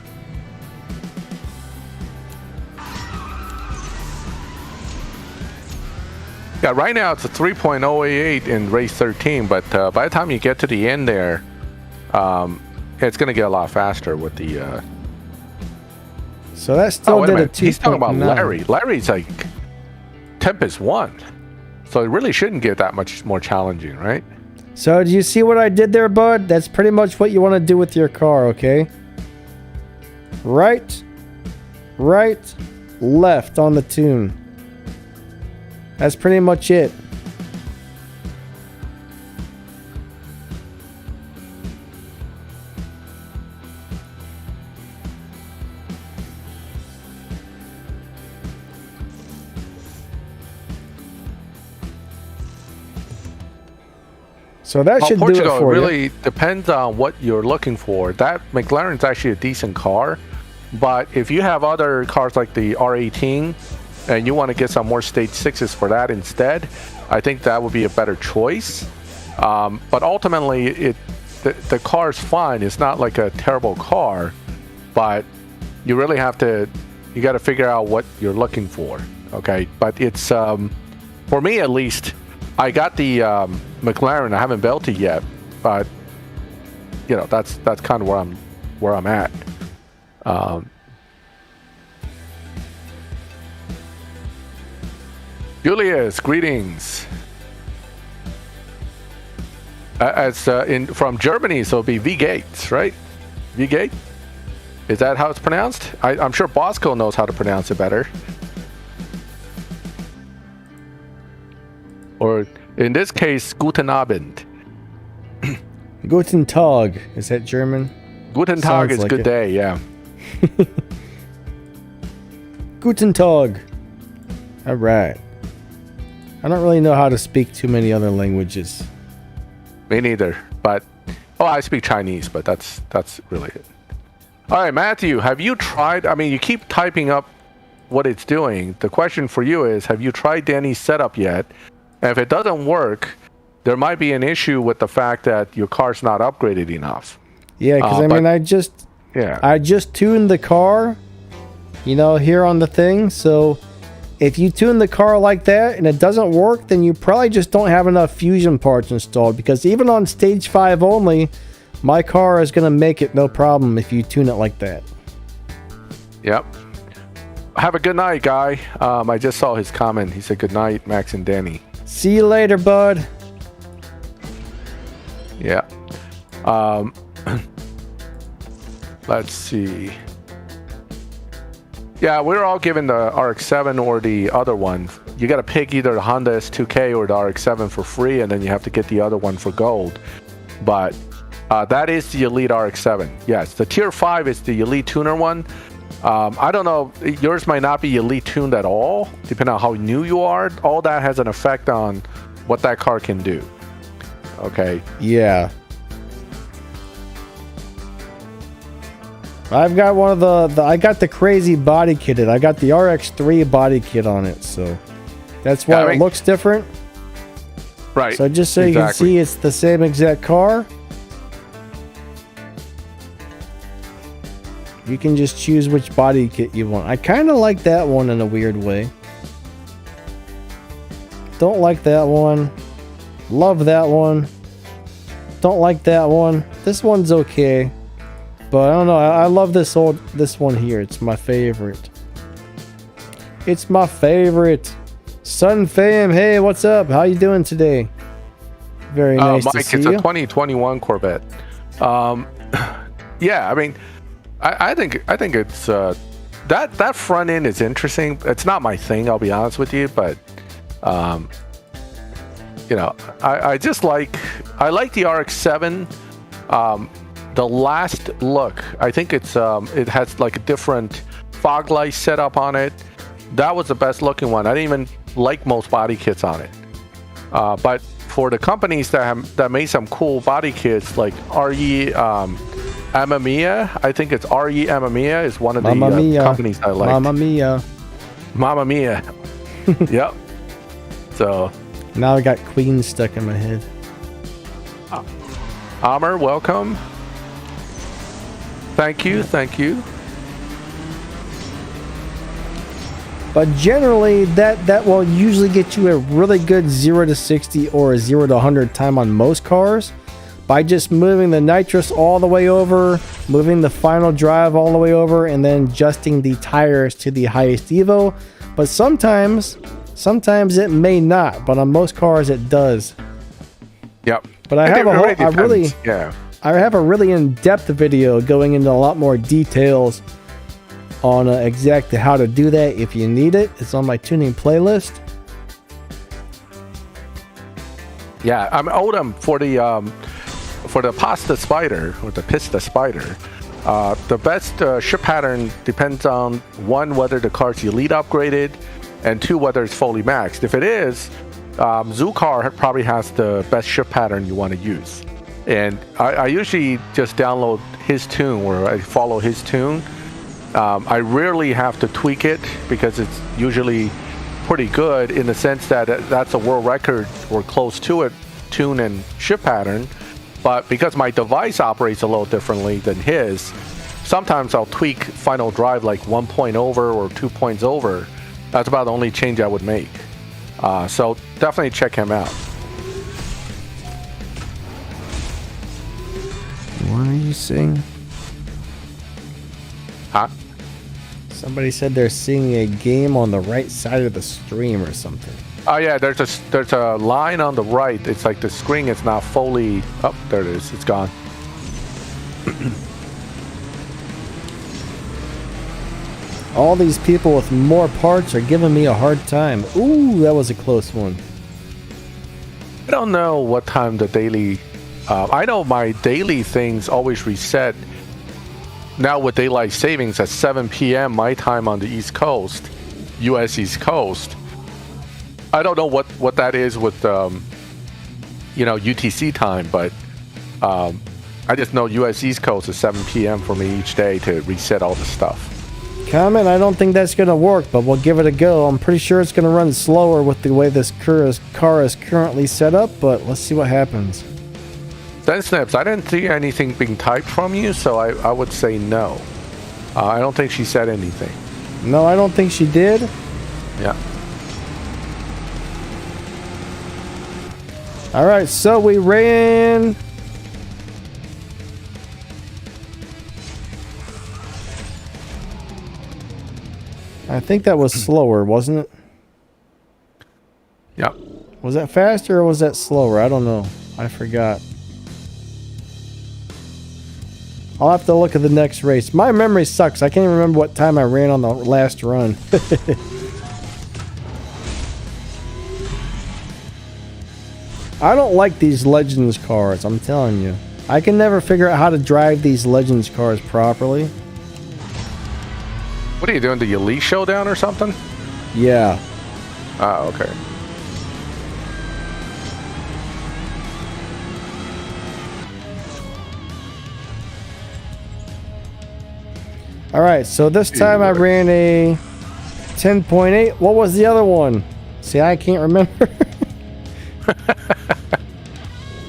Yeah, right now it's a 3.088 in race 13, but by the time you get to the end there, it's going to get a lot faster with the... So that still did a 2.9. He's talking about Larry. Larry's like Tempest 1. So it really shouldn't get that much more challenging, right? So do you see what I did there, bud? That's pretty much what you want to do with your car, okay? Right, left on the tune. That's pretty much it. So that should do it for you. It really depends on what you're looking for. That McLaren's actually a decent car, but if you have other cars like the R18 and you want to get some more stage 6s for that instead, I think that would be a better choice. But ultimately, the car's fine. It's not like a terrible car, but you really have to, you got to figure out what you're looking for. Okay, but it's for me at least. I got the McLaren. I haven't built it yet, but you know that's kind of where I'm at. Julius, greetings. From Germany, so it'll be V Gates, right? V Gate. Is that how it's pronounced? I'm sure Bosco knows how to pronounce it better. Or in this case, Guten Abend. Guten Tag. Is that German? Guten Tag is like good day, yeah. Guten Tag. All right. I don't really know how to speak too many other languages. Me neither, but I speak Chinese, but that's really it. All right, Matthew, have you tried? I mean, you keep typing up what it's doing. The question for you is, have you tried Danny's setup yet? And if it doesn't work, there might be an issue with the fact that your car's not upgraded enough. Yeah, because I mean, I just tuned the car, you know, here on the thing. So if you tune the car like that and it doesn't work, then you probably just don't have enough fusion parts installed. Because even on stage 5 only, my car is going to make it no problem if you tune it like that. Yep. Have a good night, guy. I just saw his comment. He said good night, Max and Danny. See you later, bud. Yeah. Let's see. Yeah, we're all given the RX-7 or the other one you got to pick either the Honda S2K or the RX-7 for free, and then you have to get the other one for gold. But that is the Elite RX-7. Yes, the Tier 5 is the Elite Tuner one. I don't know, yours might not be Elite tuned at all, depending on how new you are. All that has an effect on what that car can do. Okay. Yeah. I've got one of the I got the crazy body kitted. I got the RX3 body kit on it, so that's why it looks different. Right. So just so you can see, it's the same exact car. You can just choose which body kit you want. I kind of like that one in a weird way. Don't like that one. Love that one. Don't like that one. This one's okay. But I don't know. I love this one here. It's my favorite. It's my favorite. Sun Fam, hey, what's up? How you doing today? Very nice Mike, to see it's you. a 2021 Corvette. Yeah, I mean, I think it's that front end is interesting. It's not my thing, I'll be honest with you, but you know, I like the RX-7. The last look, I think it has like a different fog light setup on it. That was the best looking one. I didn't even like most body kits on it. But for the companies that made some cool body kits, like RE Amamiya, I think it's RE Amamiya is one of the companies I like. Mamma Mia. Yep. So now I got Queen stuck in my head. Amr, welcome. Thank you. But generally, that will usually get you a really good 0 to 60 or a 0 to 100 time on most cars by just moving the nitrous all the way over, moving the final drive all the way over, and then adjusting the tires to the highest Evo. But sometimes it may not, but on most cars it does. Yep. But I have a really in-depth video going into a lot more details on exactly how to do that if you need it. It's on my tuning playlist. Yeah, I'm Odom for the Pasta Spider or the Pista Spider. The best ship pattern depends on one, whether the car's Elite upgraded, and two, whether it's fully maxed. If it is, Zoocar probably has the best ship pattern you want to use. And I usually just download his tune, or I follow his tune. I rarely have to tweak it because it's usually pretty good in the sense that that's a world record or close to it tune and ship pattern. But because my device operates a little differently than his, sometimes I'll tweak final drive like 1 point over or 2 points over. That's about the only change I would make. So definitely check him out. What are you saying? Huh? Somebody said they're seeing a game on the right side of the stream or something. Oh yeah, there's a line on the right. It's like the screen is not fully. Oh, there it is. It's gone. All these people with more parts are giving me a hard time. Ooh, that was a close one. I don't know what time the daily. I know my daily things always reset. Now with daylight savings at 7 p.m. my time on the East Coast, U.S. East Coast. I don't know what that is with UTC time, but I just know U.S. East Coast is 7 p.m. for me each day to reset all the stuff. Comment, I don't think that's going to work, but we'll give it a go. I'm pretty sure it's going to run slower with the way this car is currently set up, but let's see what happens. Then Snips, I didn't see anything being typed from you, so I would say no. I don't think she said anything. No, I don't think she did. Yeah. All right, so we ran... I think that was slower, wasn't it? Yeah. Was that faster or was that slower? I don't know. I forgot. I'll have to look at the next race. My memory sucks. I can't even remember what time I ran on the last run. I don't like these Legends cars, I'm telling you. I can never figure out how to drive these Legends cars properly. What are you doing? The Elite Showdown or something? Yeah. Oh, okay. Alright, so this time I ran a 10.8. What was the other one? See, I can't remember.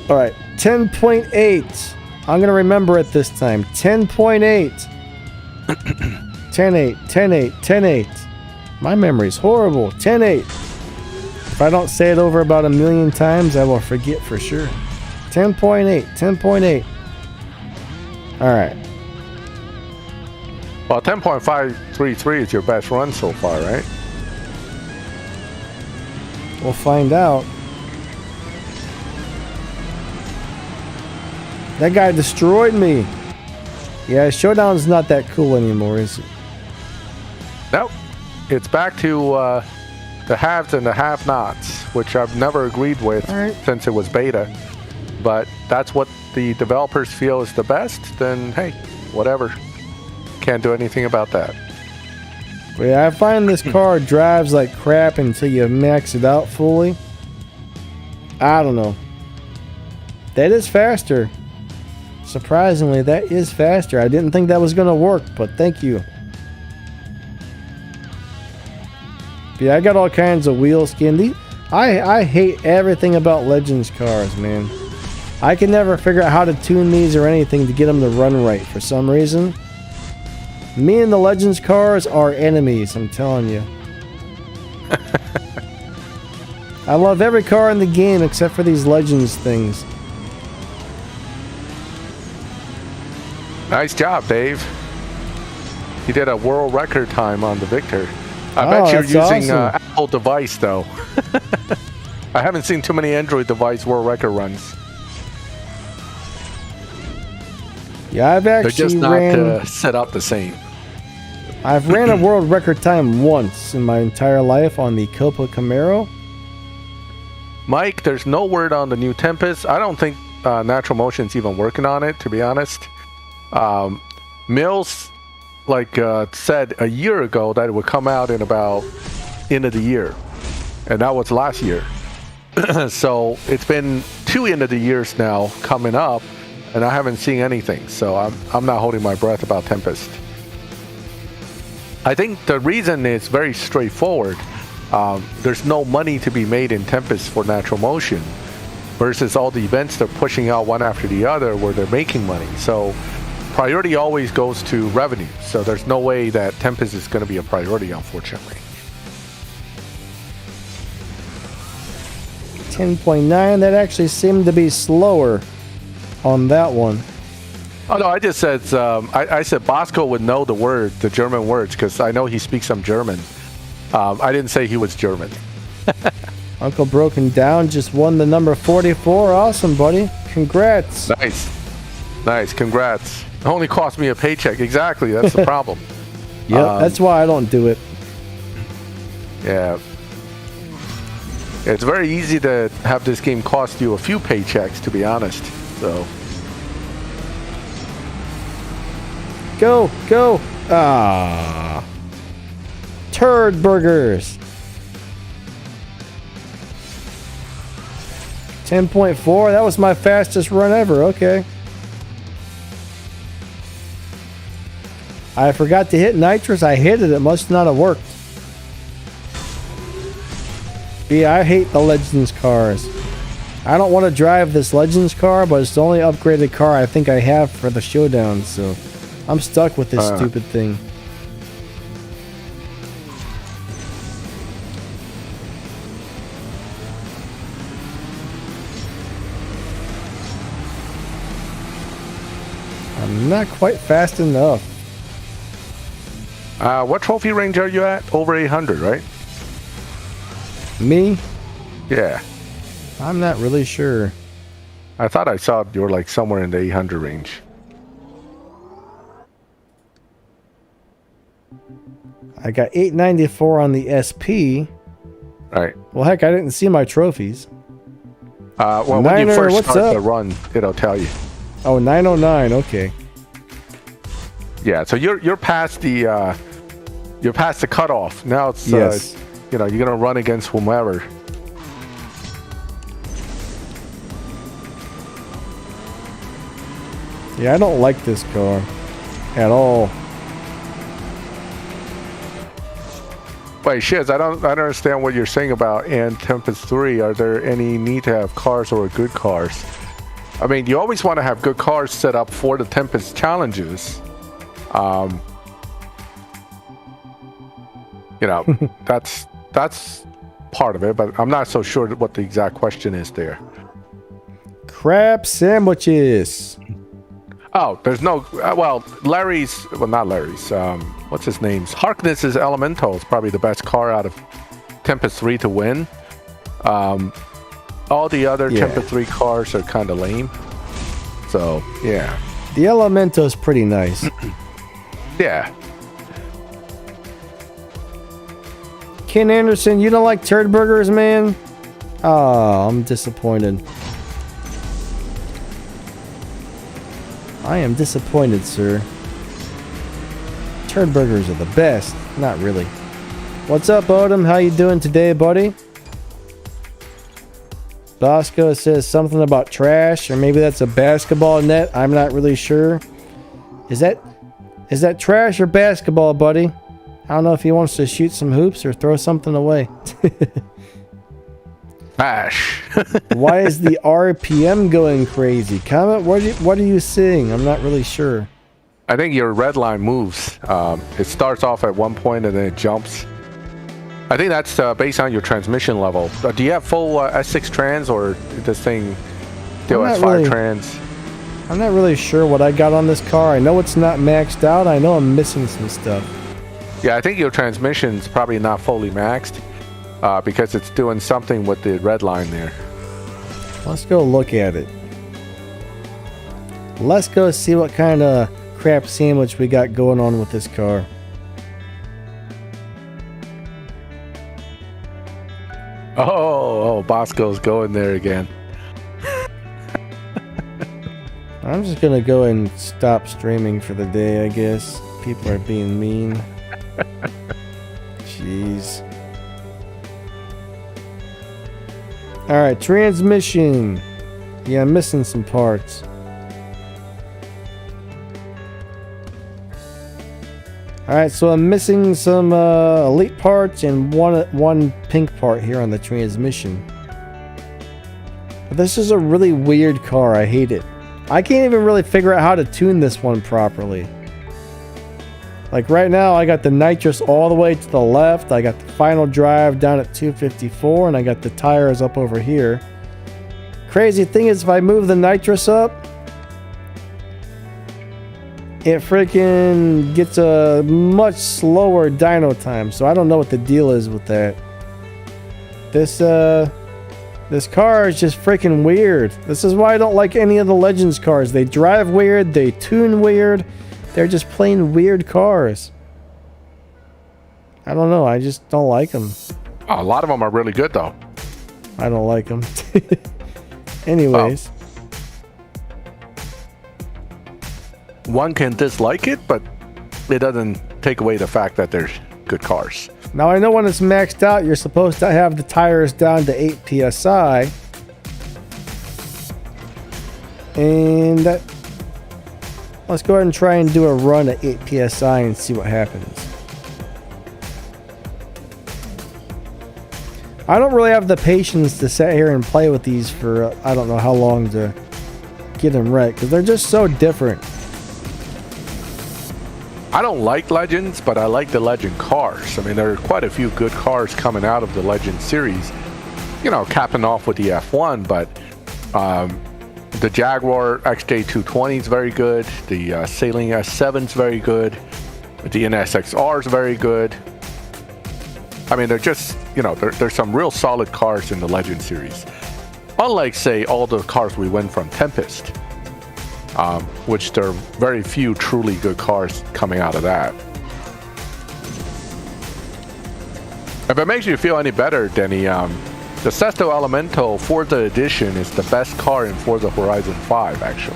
Alright, 10.8. I'm going to remember it this time. 10.8. 10.8, 10.8, 10.8. My memory's horrible. 10.8. If I don't say it over about a million times, I will forget for sure. 10.8, 10.8. Alright. Well, 10.533 is your best run so far, right? We'll find out. That guy destroyed me. Yeah, Showdown's not that cool anymore, is it? Nope. It's back to the haves and the have-nots, which I've never agreed with since it was beta. But that's what the developers feel is the best, then hey, whatever. Can't do anything about that. Yeah, I find this car drives like crap until you max it out fully. I don't know. That is faster. Surprisingly, that is faster. I didn't think that was going to work, but thank you. Yeah, I got all kinds of wheel skin. I hate everything about Legends cars, man. I can never figure out how to tune these or anything to get them to run right for some reason. Me and the Legends cars are enemies, I'm telling you. I love every car in the game except for these Legends things. Nice job, Dave. You did a world record time on the Victor. I bet you're using awesome. Apple device, though. I haven't seen too many Android device world record runs. Yeah, I've actually They're just not set up the same. I've ran a world record time once in my entire life on the Copa Camaro. Mike, there's no word on the new Tempest. I don't think Natural Motion's even working on it, to be honest. Mills said a year ago that it would come out in about end of the year, and that was last year. So it's been 2 end of the years now coming up, and I haven't seen anything. So I'm not holding my breath about Tempest. I think the reason is very straightforward. There's no money to be made in Tempest for Natural Motion, versus all the events they're pushing out one after the other where they're making money. So priority always goes to revenue. So there's no way that Tempest is going to be a priority, unfortunately. 10.9, that actually seemed to be slower on that one. Oh no, I just said I said Bosco would know the German words, because I know he speaks some German. I didn't say he was German. Uncle Broken Down just won the number 44. Awesome, buddy. Congrats. Nice, congrats. It only cost me a paycheck. Exactly, that's the problem. Yeah, that's why I don't do it. Yeah. It's very easy to have this game cost you a few paychecks, to be honest. So. Go. Ah. Turd burgers. 10.4. That was my fastest run ever. Okay. I forgot to hit nitrous. I hit it. It must not have worked. Yeah, I hate the Legends cars. I don't want to drive this Legends car, but it's the only upgraded car I think I have for the Showdown, so I'm stuck with this stupid thing. I'm not quite fast enough. What trophy range are you at? Over 800, right? Me? Yeah. I'm not really sure. I thought I saw you were like somewhere in the 800 range. I got 894 on the SP. Right. Well, heck, I didn't see my trophies. Well, Niner, when you first what's start up? the run, it'll tell you. Oh, 909. Okay. Yeah, so you're past the cutoff. Now it's Yes. you're gonna run against whomever. Yeah, I don't like this car at all. Wait, Shiz, I don't understand what you're saying about and Tempest 3. Are there any need to have cars or good cars? I mean, you always want to have good cars set up for the Tempest challenges. That's part of it, but I'm not so sure what the exact question is there. Crab sandwiches. Oh, there's no... Larry's... Well, not Larry's. What's his name? Harkness's Elemental is probably the best car out of Tempest 3 to win. All the other Tempest 3 cars are kind of lame. So, yeah. The Elemental is pretty nice. Yeah. Ken Anderson, you don't like turd burgers, man? Oh, I'm disappointed. I am disappointed, sir. Turd burgers are the best. Not really. What's up, Odom? How you doing today, buddy? Bosco says something about trash, or maybe that's a basketball net. I'm not really sure. Is that trash or basketball, buddy? I don't know if he wants to shoot some hoops or throw something away. Ash. Why is the RPM going crazy? Comment, what are you seeing? I'm not really sure. I think your red line moves. It starts off at one point and then it jumps. I think that's based on your transmission level. Do you have full S6 trans, or this thing still S5 trans? I'm not really sure what I got on this car. I know it's not maxed out. I know I'm missing some stuff. Yeah, I think your transmission's probably not fully maxed because it's doing something with the red line there. Let's go look at it. Let's go see what kind of crap sandwich we got going on with this car. Oh, Bosco's going there again. I'm just gonna go and stop streaming for the day, I guess. People are being mean. Jeez. Alright, transmission. Yeah, I'm missing some parts. Alright, so I'm missing some elite parts and one pink part here on the transmission. But this is a really weird car. I hate it. I can't even really figure out how to tune this one properly. Like right now, I got the nitrous all the way to the left. I got the final drive down at 254, and I got the tires up over here. Crazy thing is, if I move the nitrous up, it freaking gets a much slower dyno time. So I don't know what the deal is with that. This car is just freaking weird. This is why I don't like any of the Legends cars. They drive weird, they tune weird. They're just plain weird cars. I don't know, I just don't like them. A lot of them are really good though. I don't like them. Anyways. One can dislike it, but it doesn't take away the fact that they're good cars. Now I know when it's maxed out, you're supposed to have the tires down to 8 PSI. And that... Let's go ahead and try and do a run at 8 PSI and see what happens. I don't really have the patience to sit here and play with these for I don't know how long to get them right, because they're just so different. I don't like Legends, but I like the Legend cars. I mean, there are quite a few good cars coming out of the Legend series. You know, capping off with the F1, but the Jaguar XJ220 is very good. The Sailing S7 is very good. The NSXR is very good. I mean, they're just, you know, there's some real solid cars in the Legend series. Unlike, say, all the cars we win from Tempest. Which there are very few truly good cars coming out of that. If it makes you feel any better, Denny, the the Sesto Elemento Forza Edition is the best car in Forza Horizon 5, actually.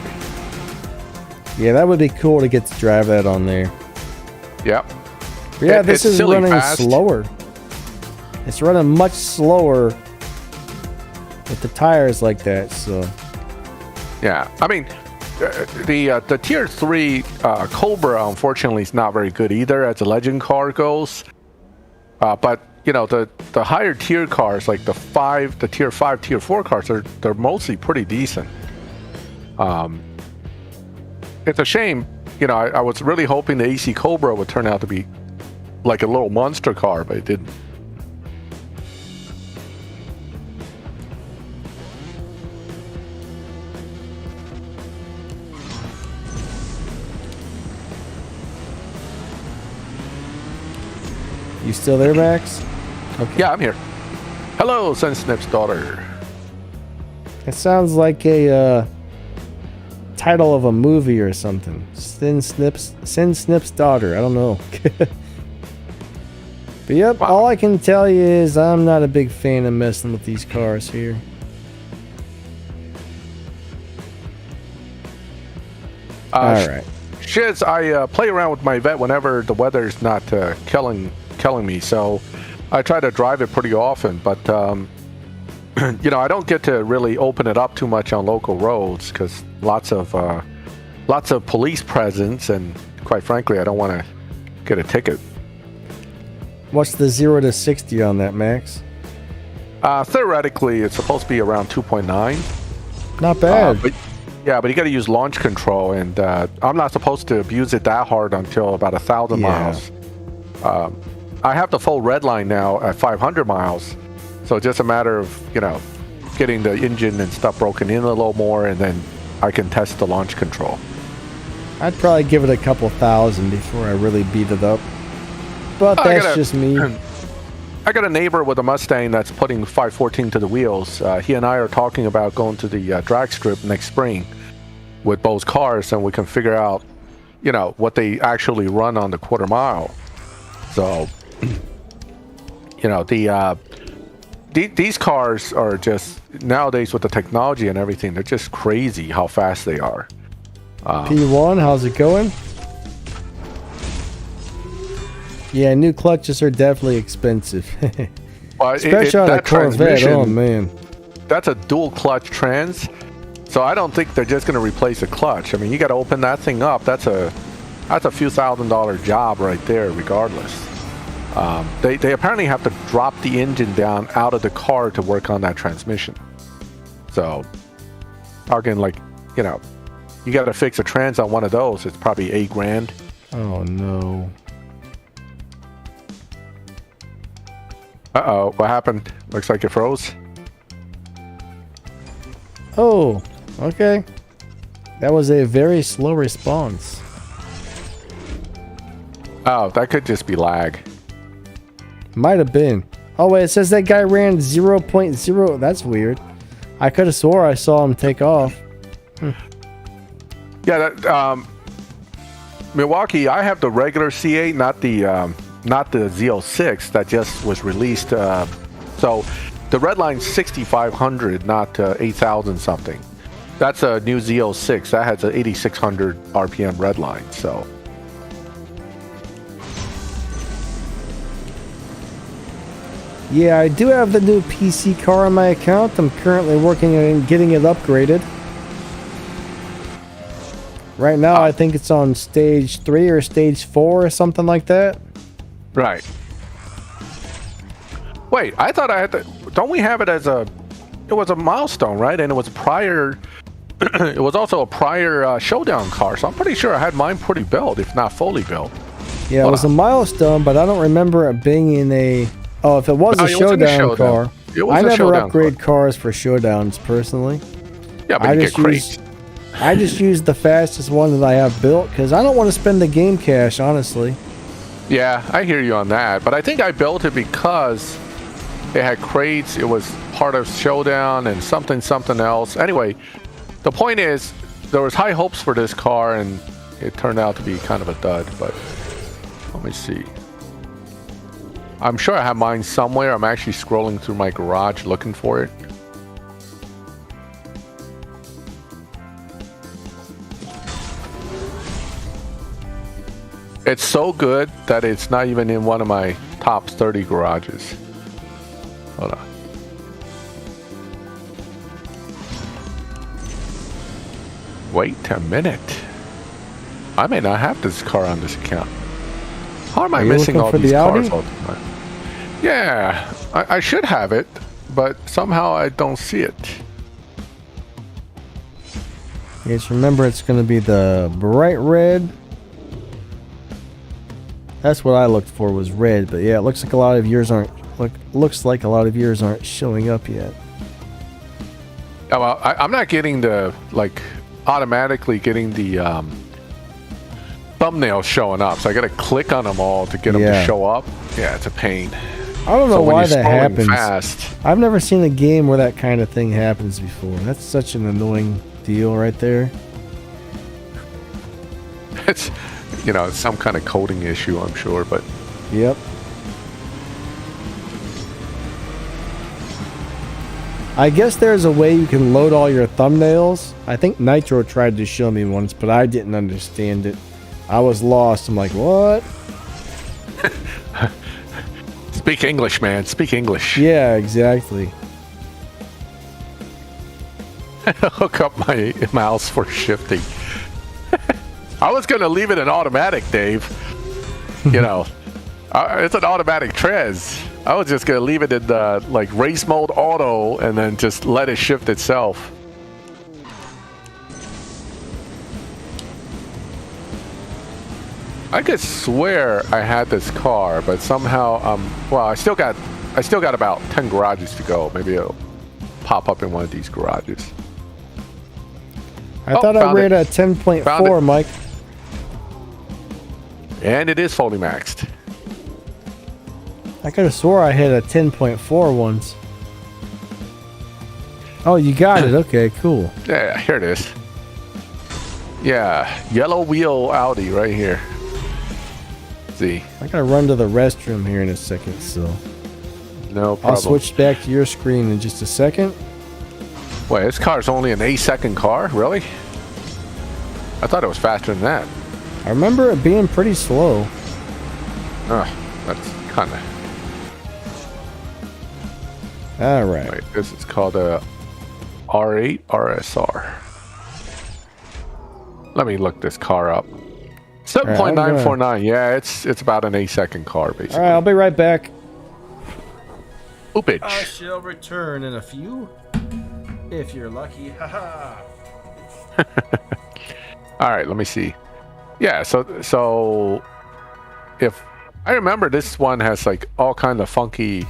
Yeah, that would be cool to get to drive that on there. Yep. Yeah, this is running slower. It's running much slower with the tires like that, so. Yeah, I mean, the Tier 3 Cobra, unfortunately, is not very good either as a legend car goes. But, you know, the higher tier cars, like the Tier 5, Tier 4 cars, they're mostly pretty decent. It's a shame, you know, I was really hoping the AC Cobra would turn out to be like a little monster car, but it didn't. You still there, Max? Okay. Yeah, I'm here. Hello, Sin Snip's daughter. It sounds like a title of a movie or something. Sin Snip's daughter. I don't know. But yep, wow. All I can tell you is I'm not a big fan of messing with these cars here. Alright. Shiz, I play around with my vet whenever the weather's not killing me, so I try to drive it pretty often, but you know, I don't get to really open it up too much on local roads because lots of police presence, and quite frankly, I don't want to get a ticket. What's the 0 to 60 on that, Max? Theoretically, it's supposed to be around 2.9. Not bad. But you got to use launch control, and I'm not supposed to abuse it that hard until about 1,000 miles. I have the full red line now at 500 miles, so it's just a matter of, you know, getting the engine and stuff broken in a little more, and then I can test the launch control. I'd probably give it a couple thousand before I really beat it up. But that's just me. I got a neighbor with a Mustang that's putting 514 to the wheels. He and I are talking about going to the drag strip next spring with both cars, and we can figure out, you know, what they actually run on the quarter mile. So, you know, these cars are just, nowadays with the technology and everything, they're just crazy how fast they are. P1, how's it going? Yeah, new clutches are definitely expensive. Well, especially on a Corvette, oh man. That's a dual clutch trans, so I don't think they're just going to replace a clutch. I mean, you got to open that thing up. That's a few $1,000 job right there, regardless. They apparently have to drop the engine down out of the car to work on that transmission. So, talking like, you know, you got to fix a trans on one of those. It's probably $8,000. Oh no. Uh-oh, what happened? Looks like it froze. Oh, okay. That was a very slow response. Oh, that could just be lag. Might have been. Oh wait, it says that guy ran 0.0. That's weird. I could have swore I saw him take off. Yeah, that Milwaukee, I have the regular C8, not the Z06 that just was released. So the red line's 6,500, not 8,000 something. That's a new Z06 that has an 8,600 RPM red line. So yeah, I do have the new PC car on my account. I'm currently working on getting it upgraded. Right now, I think it's on stage 3 or stage 4 or something like that. Right. Wait, I thought I had to... Don't we have it as a... It was a milestone, right? And it was prior... it was also a prior Showdown car, so I'm pretty sure I had mine pretty built, if not fully built. Yeah, it was a milestone, but I don't remember it being in a... Oh, if it was a Showdown car. I never upgrade cars for Showdowns, personally. Yeah, but you get crates. I just use the fastest one that I have built, because I don't want to spend the game cash, honestly. Yeah, I hear you on that, but I think I built it because it had crates, it was part of Showdown and something else. Anyway, the point is, there was high hopes for this car, and it turned out to be kind of a dud, but let me see. I'm sure I have mine somewhere. I'm actually scrolling through my garage looking for it. It's so good that it's not even in one of my top 30 garages. Hold on. Wait a minute. I may not have this car on this account. How am I missing all these cars all the time? Yeah, I should have it, but somehow I don't see it. Yes, remember it's going to be the bright red. That's what I looked for, was red, but yeah, it looks like a lot of yours aren't. Looks like a lot of yours aren't showing up yet. Oh, well, I'm not getting the automatically getting the thumbnails showing up, so I got to click on them all to get them to show up. Yeah, it's a pain. I don't know why that happens. Fast, I've never seen a game where that kind of thing happens before. That's such an annoying deal right there. It's, you know, it's some kind of coding issue, I'm sure, but... Yep. I guess there's a way you can load all your thumbnails. I think Nitro tried to show me once, but I didn't understand it. I was lost. I'm like, what? Speak English, man. Speak English. Yeah, exactly. Hook up my mouse for shifting. I was going to leave it in automatic, Dave. You know, it's an automatic Trez. I was just going to leave it in the race mode auto and then just let it shift itself. I could swear I had this car, but somehow, well, I still got about 10 garages to go. Maybe it'll pop up in one of these garages. I thought I read a 10.4, Mike. And it is fully maxed. I could have swore I had a 10.4 once. Oh, you got it. Okay, cool. Yeah, here it is. Yeah, yellow wheel Audi right here. See. I gotta run to the restroom here in a second, so no problem. I'll switch back to your screen in just a second. Wait, this car's only an 8-second car? Really? I thought it was faster than that. I remember it being pretty slow. That's kind of... Alright. Wait, this is called a R8 RSR. Let me look this car up. 7.949. Yeah, it's about an 8-second car, basically. Alright, I'll be right back. Oopage. I shall return in a few. If you're lucky. Haha. Alright, let me see. Yeah, so if I remember, this one has all kind of funky,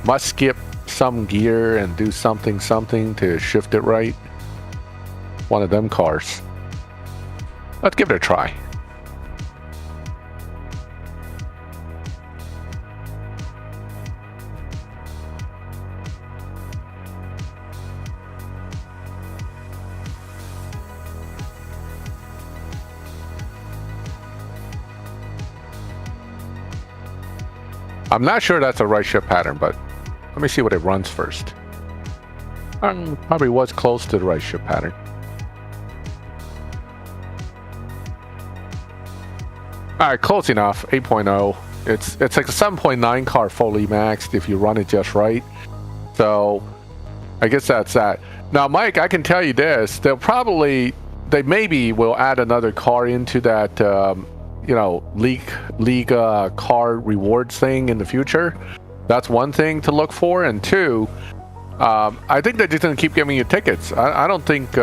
must skip some gear and do something to shift it right. One of them cars. Let's give it a try. I'm not sure that's a right shift pattern, but let me see what it runs first. Probably was close to the right shift pattern. Alright, close enough. 8.0. It's like a 7.9 car fully maxed if you run it just right. So I guess that's that. Now, Mike, I can tell you this. They maybe will add another car into that you know, league car rewards thing in the future. That's one thing to look for. And two, I think they're just gonna keep giving you tickets. I don't think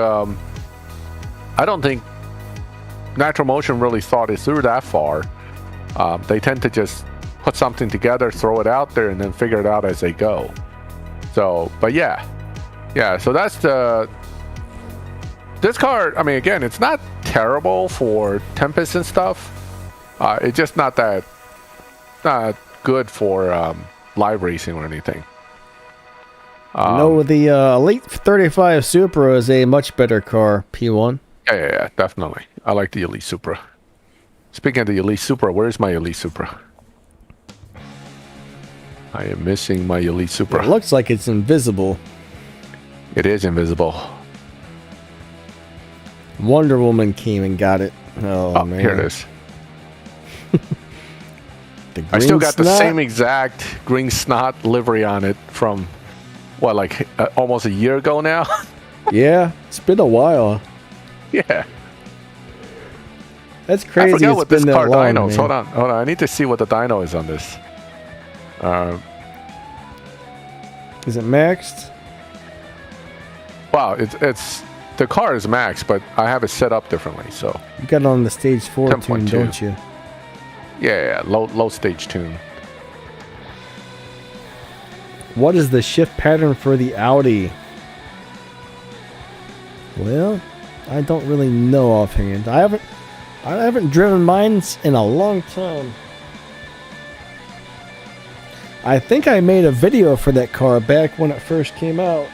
Natural Motion really thought it through that far. They tend to just put something together, throw it out there, and then figure it out as they go. So, but yeah, so that's this car. I mean, again, it's not terrible for Tempest and stuff. It's just not good for live racing or anything. No, the Elite 35 Supra is a much better car, P1. Yeah, definitely. I like the Elite Supra. Speaking of the Elite Supra, where's my Elite Supra? I am missing my Elite Supra. It looks like it's invisible. It is invisible. Wonder Woman came and got it. Oh man. Here it is. I still got the same exact green snot livery on it from, what, like almost a year ago now? Yeah, it's been a while. Yeah. That's crazy. I forgot what this car dyno is. Man. Hold on. I need to see what the dyno is on this. Is it maxed? Wow, it's the car is maxed, but I have it set up differently. So you got it on the stage 4 tune, don't you? Yeah, low stage tune. What is the shift pattern for the Audi? Well, I don't really know offhand. I haven't driven mine in a long time. I think I made a video for that car back when it first came out.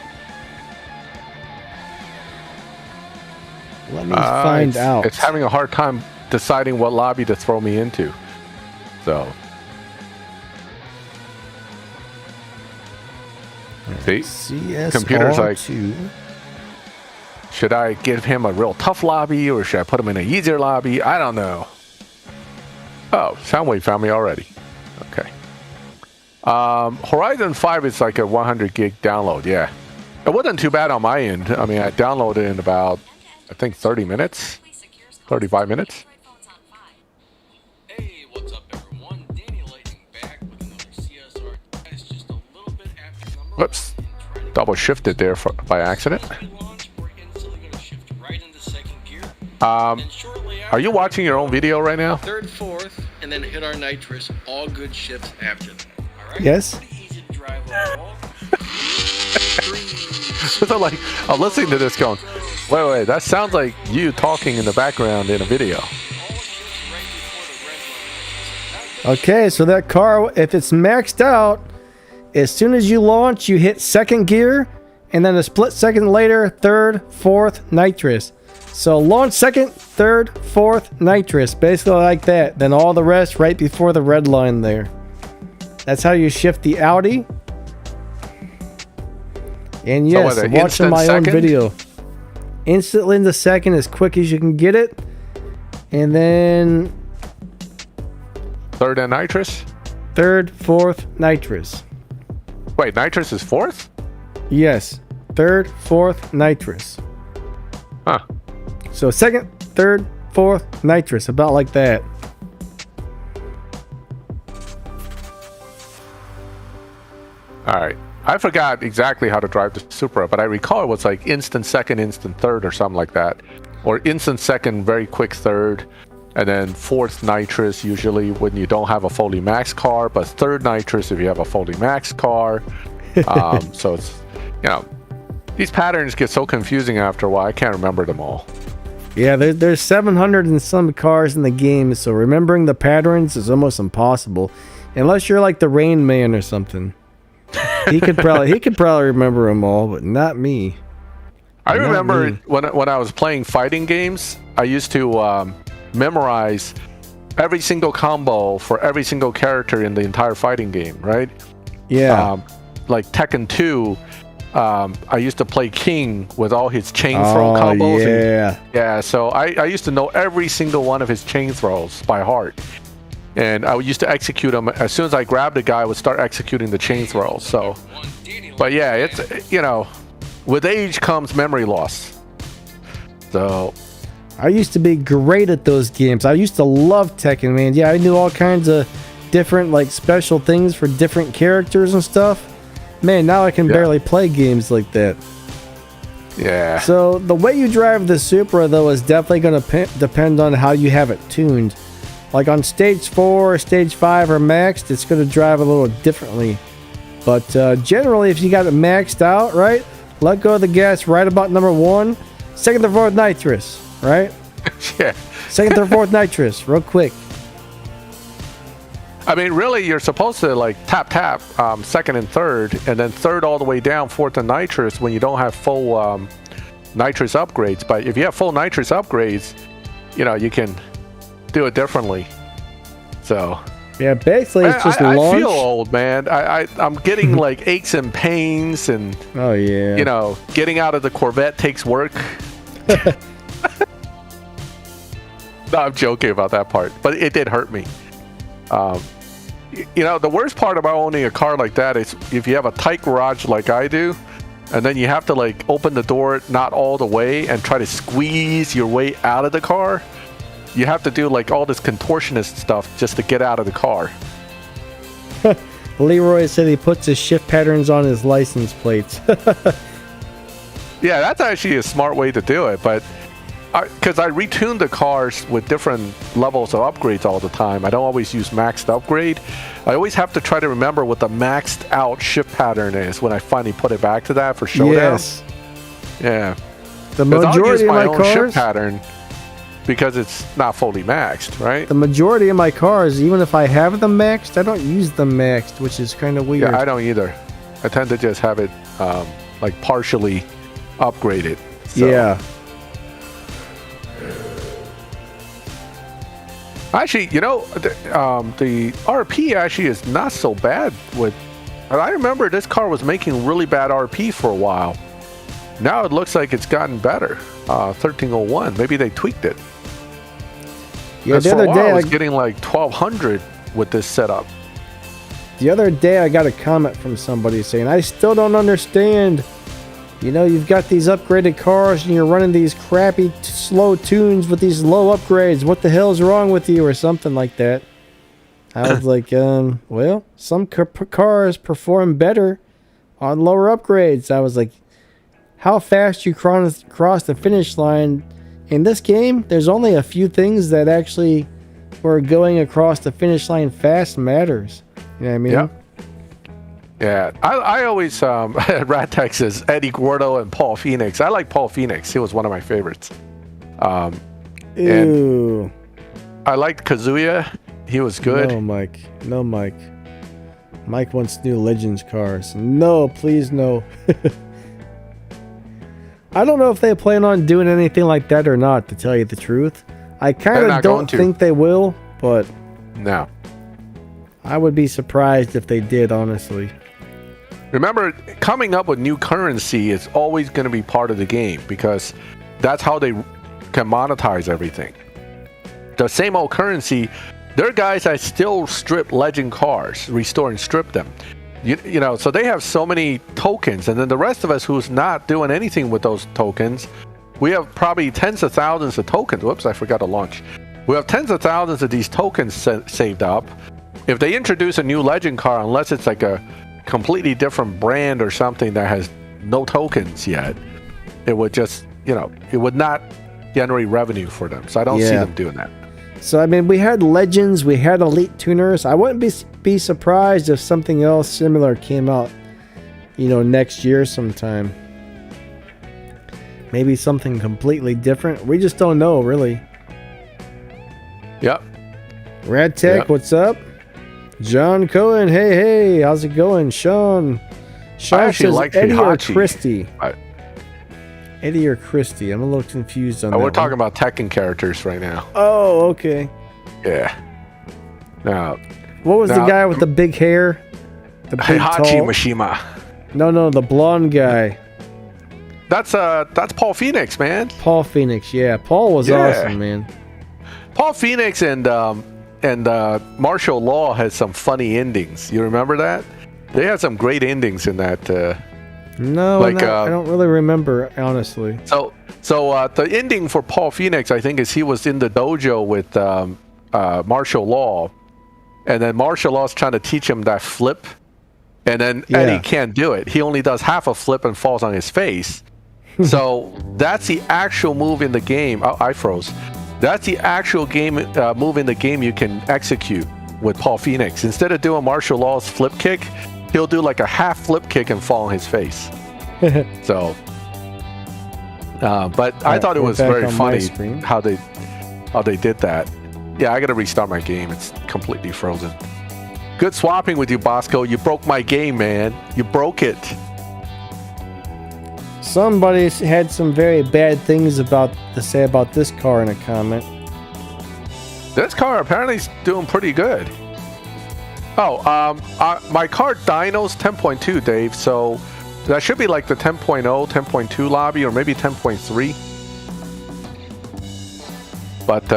Let me find out. It's having a hard time deciding what lobby to throw me into. So, see, CSR2. Computer's like, should I give him a real tough lobby or should I put him in an easier lobby? I don't know. Oh, Soundwave found me already. Okay. Horizon 5 is like a 100 gig download. Yeah, it wasn't too bad on my end. I mean, I downloaded it in about, I think, 30 minutes, 35 minutes. Hey, what's up, everyone? Danny Lightning back with another CSR. It's just a little bit after number. Whoops, double shifted there by accident. Are you watching your own video right now? Third, fourth, and then hit our nitrous. All good shifts after that. All right? Yes. Easy to drive overall. So like, I'm listening to this going, wait, that sounds like you talking in the background in a video. Okay, so that car, if it's maxed out, as soon as you launch, you hit second gear, and then a split second later, third, fourth, nitrous. So launch second, third, fourth, nitrous, basically like that. Then all the rest right before the red line there. That's how you shift the Audi. And yes, so watching my own video. Instantly into second as quick as you can get it. And then third and nitrous? Third, fourth, nitrous. Wait, nitrous is fourth? Yes. Third, fourth, nitrous. Huh. So second, third, fourth, nitrous. About like that. Alright. I forgot exactly how to drive the Supra, but I recall it was like instant second, instant third or something like that. Or instant second, very quick third. And then fourth nitrous usually when you don't have a fully maxed car, but third nitrous if you have a fully maxed car. So it's, you know, these patterns get so confusing after a while, I can't remember them all. Yeah, there's 700 and some cars in the game, so remembering the patterns is almost impossible. Unless you're like the Rain Man or something. He could probably remember them all, but not me. I remember when I was playing fighting games, I used to memorize every single combo for every single character in the entire fighting game, right? Yeah. Like Tekken 2, I used to play King with all his chain throw combos. Yeah. Yeah, so I used to know every single one of his chain throws by heart. And I used to execute them. As soon as I grabbed a guy, I would start executing the chain throws. So, but yeah, it's, you know, with age comes memory loss. So, I used to be great at those games. I used to love Tekken, man. Yeah, I knew all kinds of different, like, special things for different characters and stuff. Man, now I can barely play games like that. Yeah. So, the way you drive the Supra, though, is definitely going to depend on how you have it tuned. Like on stage 4 or stage 5 or maxed, it's going to drive a little differently. But generally, if you got it maxed out, right, let go of the gas right about number 1. Second, third, fourth, nitrous, right? Yeah. Second, third, fourth, nitrous, real quick. I mean, really, you're supposed to like tap, second and third, and then third all the way down, fourth and nitrous when you don't have full nitrous upgrades. But if you have full nitrous upgrades, you know, you can do it differently. So Yeah, basically it's just I launch. feel old, man. I'm getting like aches and pains, and oh yeah, you know, getting out of the Corvette takes work. No, I'm joking about that part, but it did hurt me. You know, the worst part about owning a car like that is if you have a tight garage like I do, and then you have to like open the door not all the way and try to squeeze your way out of the car. You have to do like all this contortionist stuff just to get out of the car. Leroy said he puts his shift patterns on his license plates. Yeah, that's actually a smart way to do it, but because I retune the cars with different levels of upgrades all the time. I don't always use maxed upgrade. I always have to try to remember what the maxed out shift pattern is when I finally put it back to that for Showdown. Yes. Yeah. The majority of my own cars shift pattern because it's not fully maxed, right? The majority of my cars, even if I have them maxed, I don't use them maxed, which is kind of weird. Yeah, I don't either. I tend to just have it like partially upgraded. So. Yeah. Actually, you know, the RP actually is not so bad with. I remember this car was making really bad RP for a while. Now it looks like it's gotten better. 1301, maybe they tweaked it. Yeah, the other day I was getting like 1200 with this setup. The other day I got a comment from somebody saying, I still don't understand. You know, you've got these upgraded cars and you're running these crappy slow tunes with these low upgrades. What the hell's wrong with you, or something like that? I was like, well, some cars perform better on lower upgrades. I was like, how fast you cross the finish line. In this game, there's only a few things that actually where going across the finish line fast matters. You know what I mean? Yep. Yeah, I always Ratex says Eddie Gordo and Paul Phoenix. I like Paul Phoenix. He was one of my favorites. Ew. And I liked Kazuya. He was good. No, Mike. No, Mike. Mike wants new Legends cars. No, please, no. I don't know if they plan on doing anything like that or not, to tell you the truth. I kind of don't think they will, but no. I would be surprised if they did, honestly. Remember, coming up with new currency is always going to be part of the game because that's how they can monetize everything. The same old currency, there are guys that still strip legend cars, restore and strip them. You know, so they have so many tokens, and then the rest of us who's not doing anything with those tokens, we have probably tens of thousands of tokens. Whoops, I forgot to launch. We have tens of thousands of these tokens saved up. If they introduce a new legend car, unless it's like a completely different brand or something that has no tokens yet, it would just, you know, it would not generate revenue for them. So I don't see them doing that. So, I mean, we had Legends, we had Elite Tuners. I wouldn't be surprised if something else similar came out, you know, next year sometime. Maybe something completely different. We just don't know, really. Yep. Rad Tech, what's up? John Cohen, hey, how's it going? Sean says like Eddie or Heihachi. Christie? Eddie or Christie? I'm a little confused on that. We're talking about Tekken characters right now. Oh, okay. Yeah. Now, what was the guy with the big hair? The big Heihachi tall? Mishima. No, the blonde guy. That's Paul Phoenix, man. Paul Phoenix, yeah. Paul was awesome, man. Paul Phoenix and Martial Law had some funny endings. You remember that? They had some great endings in that. No, I don't really remember, honestly. So the ending for Paul Phoenix, I think, is he was in the dojo with Martial Law, and then Martial Law's trying to teach him that flip, and then Eddie can't do it. He only does half a flip and falls on his face. So that's the actual move in the game. Oh, I froze. That's the actual game move in the game you can execute with Paul Phoenix. Instead of doing Martial Law's flip kick, he'll do like a half flip kick and fall on his face. So, but I thought it was very funny how they did that. Yeah, I gotta restart my game. It's completely frozen. Good swapping with you, Bosco. You broke my game, man. You broke it. Somebody had some very bad things to say about this car in a comment. This car apparently is doing pretty good. My car dyno's 10.2, Dave. So that should be like the 10.0, 10.2 lobby, or maybe 10.3. But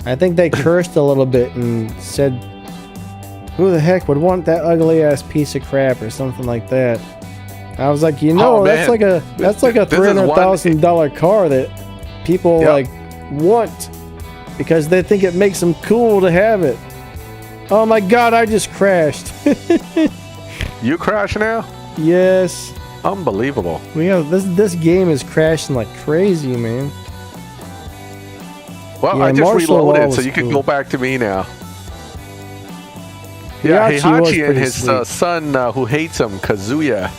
I think they cursed a little bit and said, "Who the heck would want that ugly ass piece of crap?" or something like that. I was like, that's like a $300,000 car that people like want because they think it makes them cool to have it. Oh my God! I just crashed. You crash now? Yes. Unbelievable. This game is crashing like crazy, man. Well, I just reloaded, so you can go back to me now. Yeah, Heihachi and his son who hates him, Kazuya.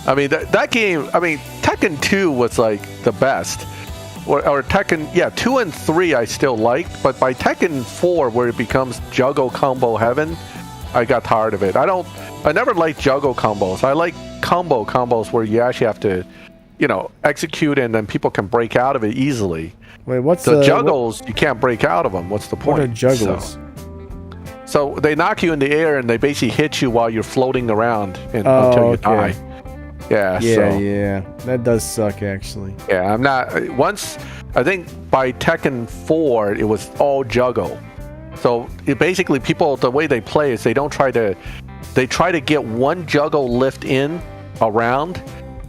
I mean, that game, Tekken 2 was like the best. Or Tekken, 2 and 3 I still liked, but by Tekken 4, where it becomes Juggo combo heaven, I got tired of it. I never liked Juggo combos. I like combos where you actually have to, execute and then people can break out of it easily. Wait, what's the Juggles? You can't break out of them. What's the point? What are Juggles? So they knock you in the air and they basically hit you while you're floating around until you die. Yeah. That does suck, actually. Yeah, I'm not. I think by Tekken 4, it was all Juggo. So basically, people, the way they play is they try to get one Juggo lift in a round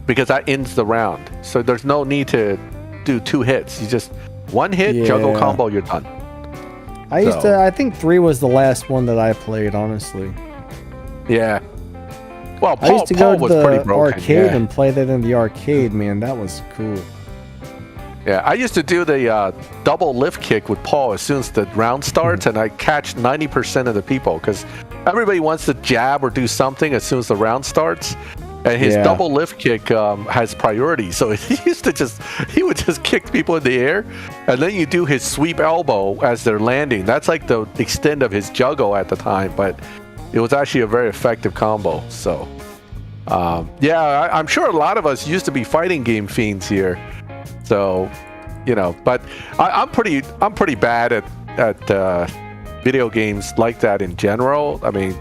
because that ends the round. So there's no need to do 2 hits. You just one hit, Juggo combo, you're done. I think 3 was the last one that I played, honestly. Yeah. Well, I used to go to the arcade and play that in the arcade, man. That was cool. Yeah, I used to do the double lift kick with Paul as soon as the round starts, and I catch 90% of the people because everybody wants to jab or do something as soon as the round starts. And his double lift kick has priority, so he would just kick people in the air, and then you do his sweep elbow as they're landing. That's like the extent of his Juggo at the time, but it was actually a very effective combo. So, I'm sure a lot of us used to be fighting game fiends here. So, but I'm pretty bad at video games like that in general. I mean,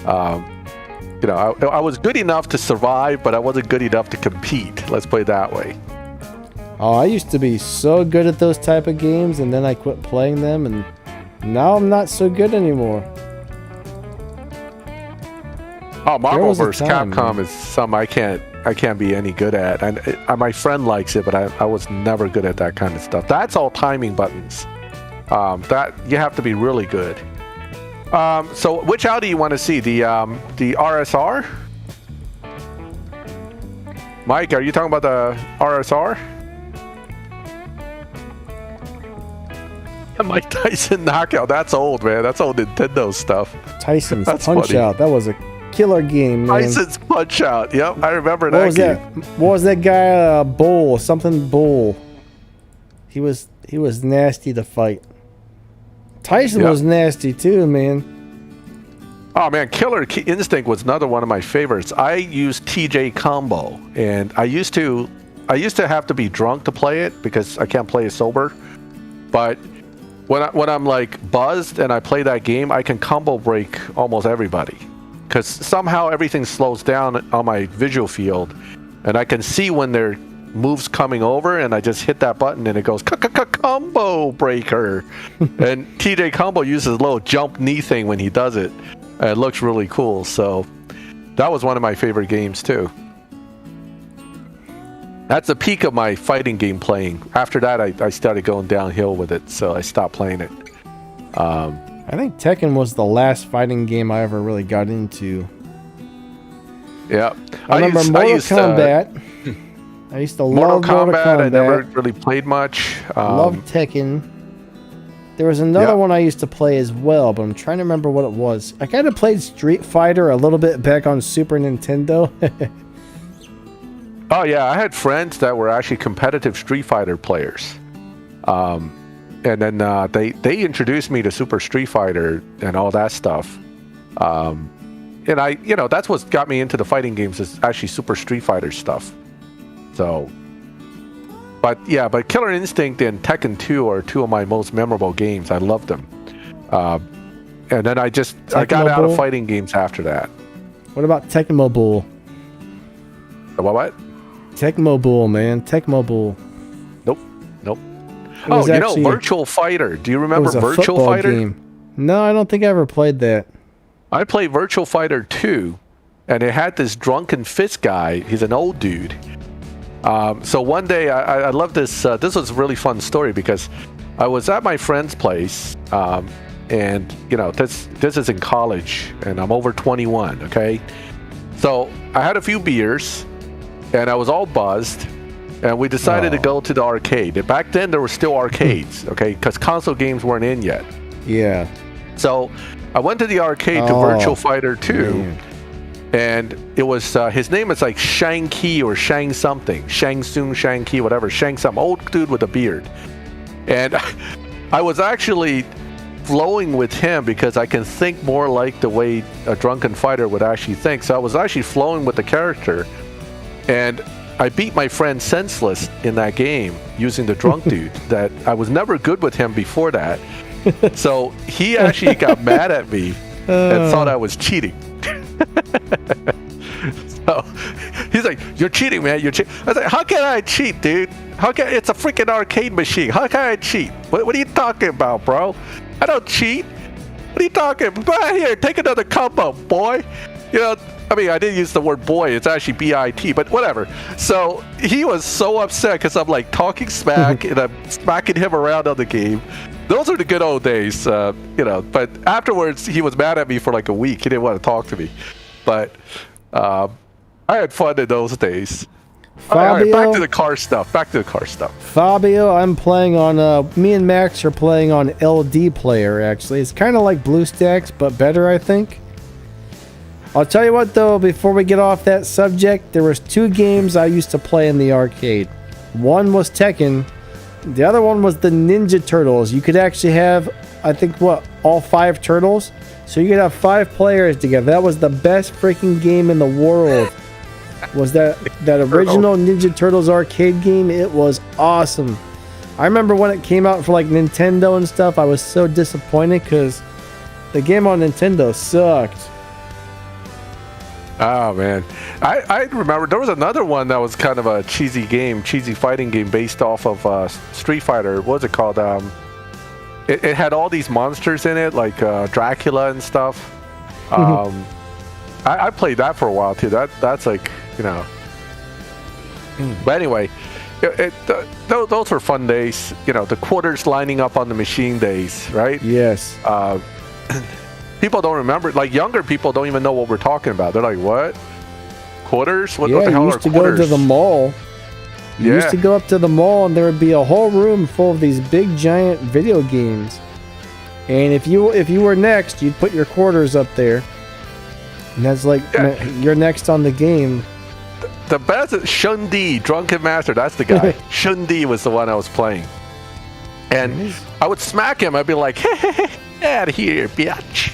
I was good enough to survive, but I wasn't good enough to compete. Let's put it that way. Oh, I used to be so good at those type of games, and then I quit playing them, and now I'm not so good anymore. Oh, Marvel vs. Capcom is something I can't be any good at, and my friend likes it, but I was never good at that kind of stuff. That's all timing buttons. That you have to be really good. So which Audi you want to see? The RSR? Mike, are you talking about the RSR? Mike Tyson knockout. That's old, man. That's old Nintendo stuff. Tyson's Punch-Out. That was a killer game, man. Tyson's Punch-Out. Yep, I remember that game. What was that guy? Bull. Something Bull. He was nasty to fight. Tyson was nasty too, man. Oh man, Killer Instinct was another one of my favorites. I used TJ Combo, and I used to have to be drunk to play it because I can't play it sober. But when I'm like buzzed and I play that game, I can combo break almost everybody because somehow everything slows down on my visual field, and I can see when their moves coming over, and I just hit that button and it goes combo breaker. And TJ Combo uses a little jump knee thing when he does it. It looks really cool. So that was one of my favorite games too. That's the peak of my fighting game playing. After that, I started going downhill with it, so I stopped playing it. I think Tekken was the last fighting game I ever really got into. Yeah, I remember Mortal Kombat. I used to love Mortal Kombat. I never really played much. Loved Tekken. There was another one I used to play as well, but I'm trying to remember what it was. I kind of played Street Fighter a little bit back on Super Nintendo. Oh yeah, I had friends that were actually competitive Street Fighter players. And then they introduced me to Super Street Fighter and all that stuff. And that's what got me into the fighting games is actually Super Street Fighter stuff. So, but Killer Instinct and Tekken 2 are two of my most memorable games. I loved them. and then I got out of fighting games after that. What about Tecmo Bowl? What? Tecmo Bowl, man. Tecmo Bowl. Nope. Virtual Fighter. Do you remember Virtual Fighter? Game. No, I don't think I ever played that. I played Virtual Fighter 2, and it had this drunken fist guy. He's an old dude. So one day, I love this. This was a really fun story because I was at my friend's place, and this is in college, and I'm over 21. Okay, so I had a few beers, and I was all buzzed, and we decided to go to the arcade. And back then, there were still arcades, okay, because console games weren't in yet. Yeah. So I went to the arcade to Virtual Fighter 2. Man. And it was his name is like Shang Ki or Shang something, Shang Tsung, Shang Ki, whatever, Shang some old dude with a beard. And I was actually flowing with him because I can think more like the way a drunken fighter would actually think. So I was actually flowing with the character, and I beat my friend senseless in that game using the drunk dude. That I was never good with him before that. So he actually got mad at me and thought I was cheating. So he's like, "You're cheating, man. You're cheating." I was like, "How can I cheat, dude? It's a freaking arcade machine. How can I cheat? What are you talking about, bro? I don't cheat. What are you talking about? Here, take another combo, boy." I mean, I didn't use the word boy. It's actually B-I-T, but whatever. So he was so upset because I'm like talking smack and I'm smacking him around on the game. Those are the good old days, But afterwards, he was mad at me for like a week. He didn't want to talk to me. But I had fun in those days. Fabio, all right, back to the car stuff. Fabio, I'm playing on. Me and Max are playing on LD Player. Actually, it's kind of like BlueStacks, but better, I think. I'll tell you what, though. Before we get off that subject, there was 2 games I used to play in the arcade. One was Tekken. The other one was the Ninja Turtles. You could actually have, I think, all 5 turtles? So you could have 5 players together. That was the best freaking game in the world. Was that original Ninja Turtles arcade game? It was awesome. I remember when it came out for like Nintendo and stuff, I was so disappointed because the game on Nintendo sucked. Oh man, I remember there was another one that was kind of a cheesy fighting game based off of Street Fighter. What was it called? It had all these monsters in it, like Dracula and stuff. I played that for a while too. That's like, But anyway, those were fun days. The quarters lining up on the machine days, right? Yes. People don't remember, like younger people don't even know what we're talking about. They're like, what? Quarters? What the hell are quarters? You used to go to the mall. You used to go up to the mall and there would be a whole room full of these big giant video games. And if you were next, you'd put your quarters up there. And that's like, you're next on the game. The best is Shun-Di, Drunken Master. That's the guy. Shun-Di was the one I was playing. And I would smack him. I'd be like, hey, out of here, bitch.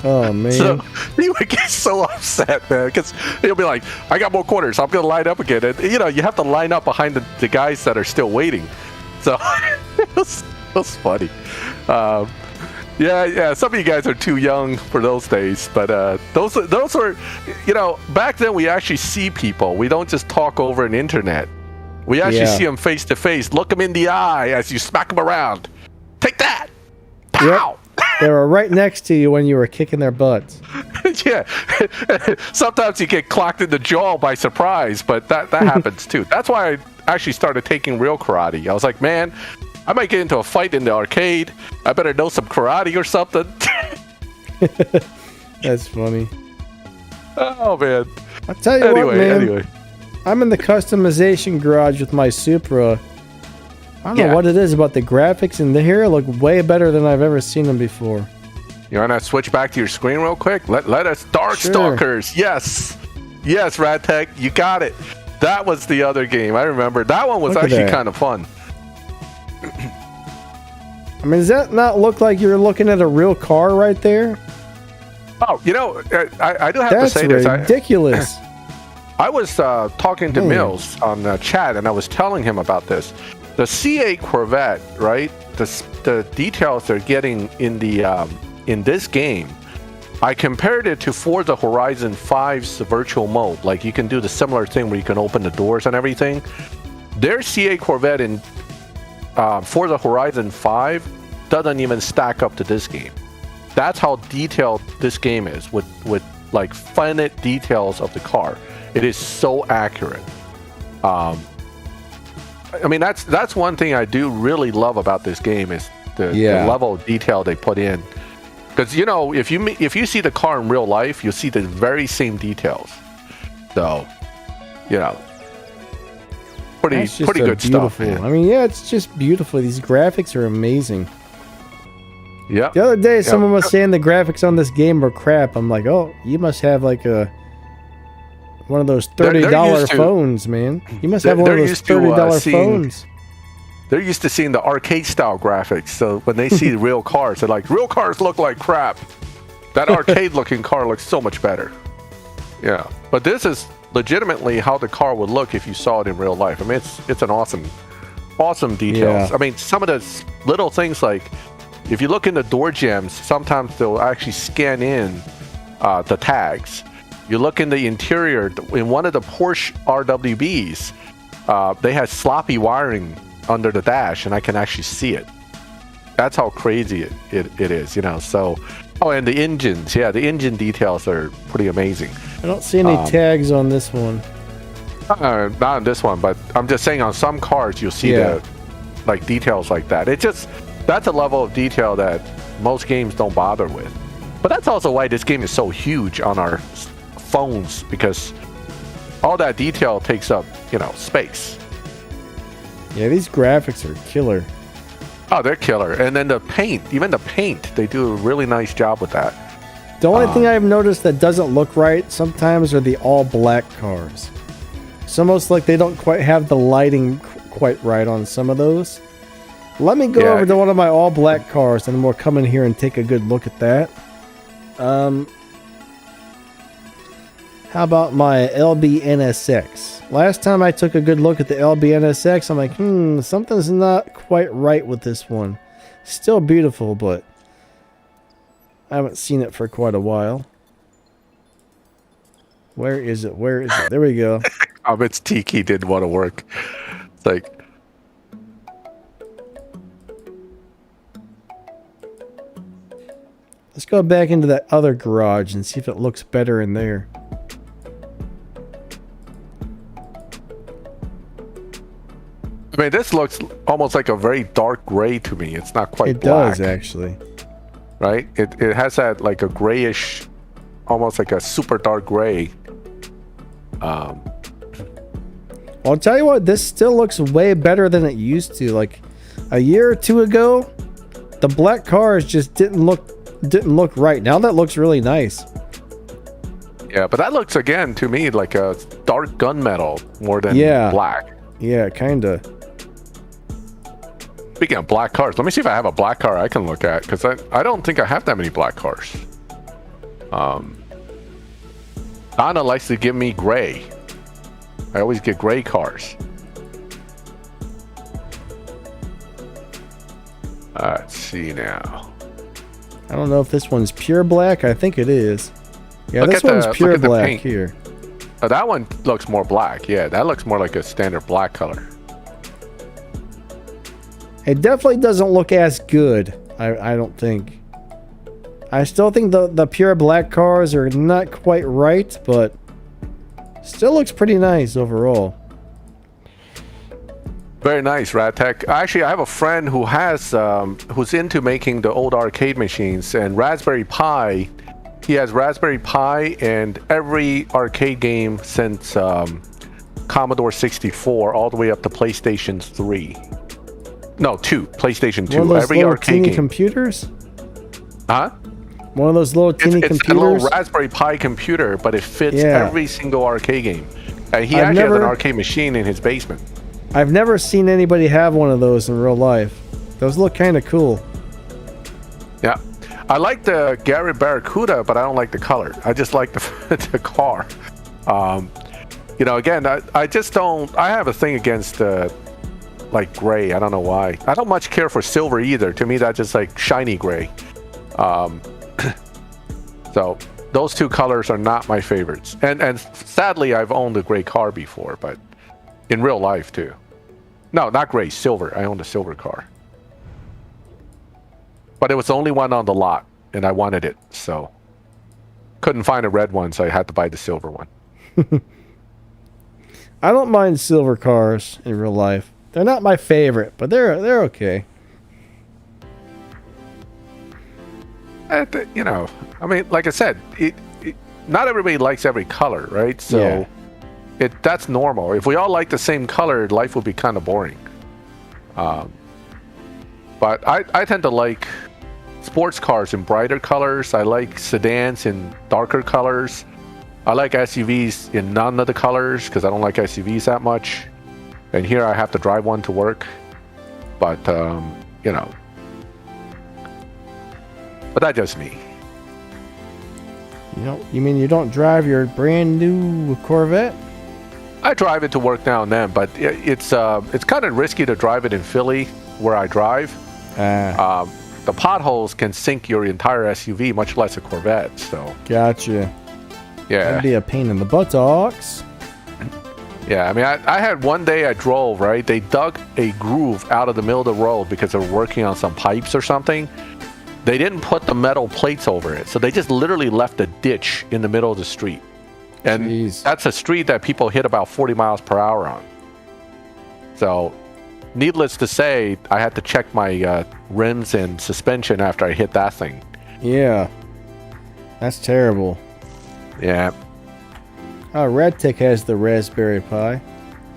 Oh, man. So he would get so upset, man, because he'll be like, I got more quarters. I'm going to line up again. And, you have to line up behind the guys that are still waiting. So it was funny. Yeah, some of you guys are too young for those days. But those were, back then we actually see people. We don't just talk over an internet. We actually see them face to face. Look them in the eye as you smack them around. Take that! Pow! Yep. They were right next to you when you were kicking their butts. Yeah. Sometimes you get clocked in the jaw by surprise, but that happens too. That's why I actually started taking real karate. I was like, man, I might get into a fight in the arcade. I better know some karate or something. That's funny. Oh, man. I'll tell you what, man. Anyway. I'm in the customization garage with my Supra. I don't know what it is about the graphics in here look way better than I've ever seen them before. You want to switch back to your screen real quick? Let us Darkstalkers. Yes, Radtech, you got it. That was the other game. I remember that one was actually kind of fun. I mean, does that not look like you're looking at a real car right there? Oh, I do have to say this. That's ridiculous. I was talking to Mills on the chat, and I was telling him about this. The C8 Corvette, right? The details they're getting in the in this game, I compared it to Forza Horizon 5's virtual mode. Like, you can do the similar thing where you can open the doors and everything. Their C8 Corvette in Forza Horizon 5 doesn't even stack up to this game. That's how detailed this game is with like finite details of the car. It is so accurate. I mean, that's one thing I do really love about this game is the level of detail they put in. Because, you know, if you see the car in real life, you'll see the very same details. So, you know, pretty good stuff, man. I mean, yeah, it's just beautiful. These graphics are amazing. Yeah. The other day, someone was saying the graphics on this game were crap. I'm like, oh, you must have like one of those $30 phones, man. You must have one of those $30 phones. They're used to seeing the arcade style graphics, so when they see real cars, they're like, real cars look like crap. That arcade looking car looks so much better. Yeah, but this is legitimately how the car would look if you saw it in real life. I mean, it's an awesome details. I mean, some of the little things, like if you look in the door jams, sometimes they'll actually scan in the tags. You look in the interior, in one of the Porsche RWBs, they had sloppy wiring under the dash, and I can actually see it. That's how crazy it is, you know. So, and the engines, the engine details are pretty amazing. I don't see any tags on this one. Not on this one, but I'm just saying on some cars you'll see the like details like that. That's a level of detail that most games don't bother with. But that's also why this game is so huge on our phones, because all that detail takes up, you know, space. Yeah, these graphics are killer. Oh, they're killer. And then the paint, they do a really nice job with that. The only thing I've noticed that doesn't look right sometimes are the all black cars. It's almost like they don't quite have the lighting quite right on some of those. Let me go over to one of my all black cars, and then we'll come in here and take a good look at that. How about my LB NSX? Last time I took a good look at the LB NSX, I'm like, something's not quite right with this one. Still beautiful, but I haven't seen it for quite a while. Where is it? Where is it? There we go. It's Tiki didn't want to work. It's like, let's go back into that other garage and see if it looks better in there. I mean, this looks almost like a very dark gray to me. It's not quite It black. does, actually. Right? It has that like a grayish, almost like a super dark gray. I'll tell you what, this still looks way better than it used to. Like a year or two ago, the black cars just didn't look right. Now that looks really nice. Yeah, but that looks again to me like a dark gunmetal more than black. Yeah, kinda. Speaking of black cars, let me see if I have a black car I can look at, because I don't think I have that many black cars. Donna likes to give me gray. I always get gray cars. Let's see now. I don't know if this one's pure black. I think it is. Yeah, this one's pure black here. Oh, that one looks more black. Yeah, that looks more like a standard black color. It definitely doesn't look as good, I don't think. I still think the pure black cars are not quite right, but still looks pretty nice overall. Very nice, Radtech. Actually, I have a friend who has who's into making the old arcade machines, and Raspberry Pi. He has Raspberry Pi and every arcade game since Commodore 64 all the way up to PlayStation 3. No, 2. PlayStation 2. One of those every little arcade teeny game. Computers? Huh? One of those little teeny computers? It's a little Raspberry Pi computer, but it fits every single arcade game. He actually has an arcade machine in his basement. I've never seen anybody have one of those in real life. Those look kind of cool. Yeah. I like the Gary Barracuda, but I don't like the color. I just like the car. You know, again, I just don't. I have a thing against like gray. I don't know why. I don't much care for silver either. To me, that's just like shiny gray. So those two colors are not my favorites. And sadly, I've owned a gray car before, but in real life too. No, not gray, silver. I owned a silver car. But it was the only one on the lot, and I wanted it, so couldn't find a red one, so I had to buy the silver one. I don't mind silver cars in real life. They're not my favorite, but they're okay. You know, I mean, like I said, not everybody likes every color, right? So that's normal. If we all like the same color, life would be kind of boring. But I tend to like sports cars in brighter colors. I like sedans in darker colors. I like SUVs in none of the colors because I don't like SUVs that much. And here I have to drive one to work. But, you know. But that's just me. You mean you don't drive your brand new Corvette? I drive it to work now and then, but it's kind of risky to drive it in Philly where I drive. The potholes can sink your entire SUV, much less a Corvette. So gotcha. Yeah, that'd be a pain in the buttocks. Yeah, I mean, I had one day I drove, right? They dug a groove out of the middle of the road because they were working on some pipes or something. They didn't put the metal plates over it, so they just literally left a ditch in the middle of the street. And that's a street that people hit about 40 miles per hour on. So, needless to say, I had to check my rims and suspension after I hit that thing. Yeah, that's terrible. Yeah. Oh, Radtech has the Raspberry Pi.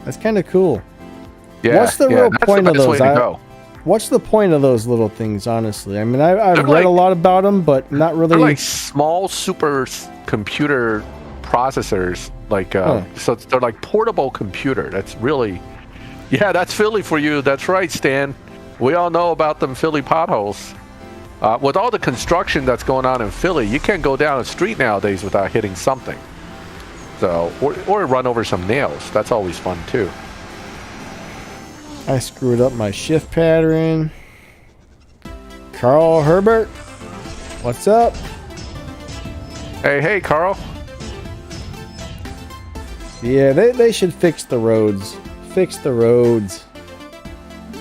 That's kind of cool. Yeah. What's the real point of those? Go. What's the point of those little things, honestly? I mean, I've read a lot about them, but not really. They're like small super computer processors. Like, so they're like portable computer. That's really, yeah, that's Philly for you. That's right, Stan. We all know about them Philly potholes. With all the construction that's going on in Philly, you can't go down a street nowadays without hitting something. So, or run over some nails. That's always fun too. I screwed up my shift pattern. Carl Herbert, what's up? Hey, Carl. Yeah, they should fix the roads. Fix the roads.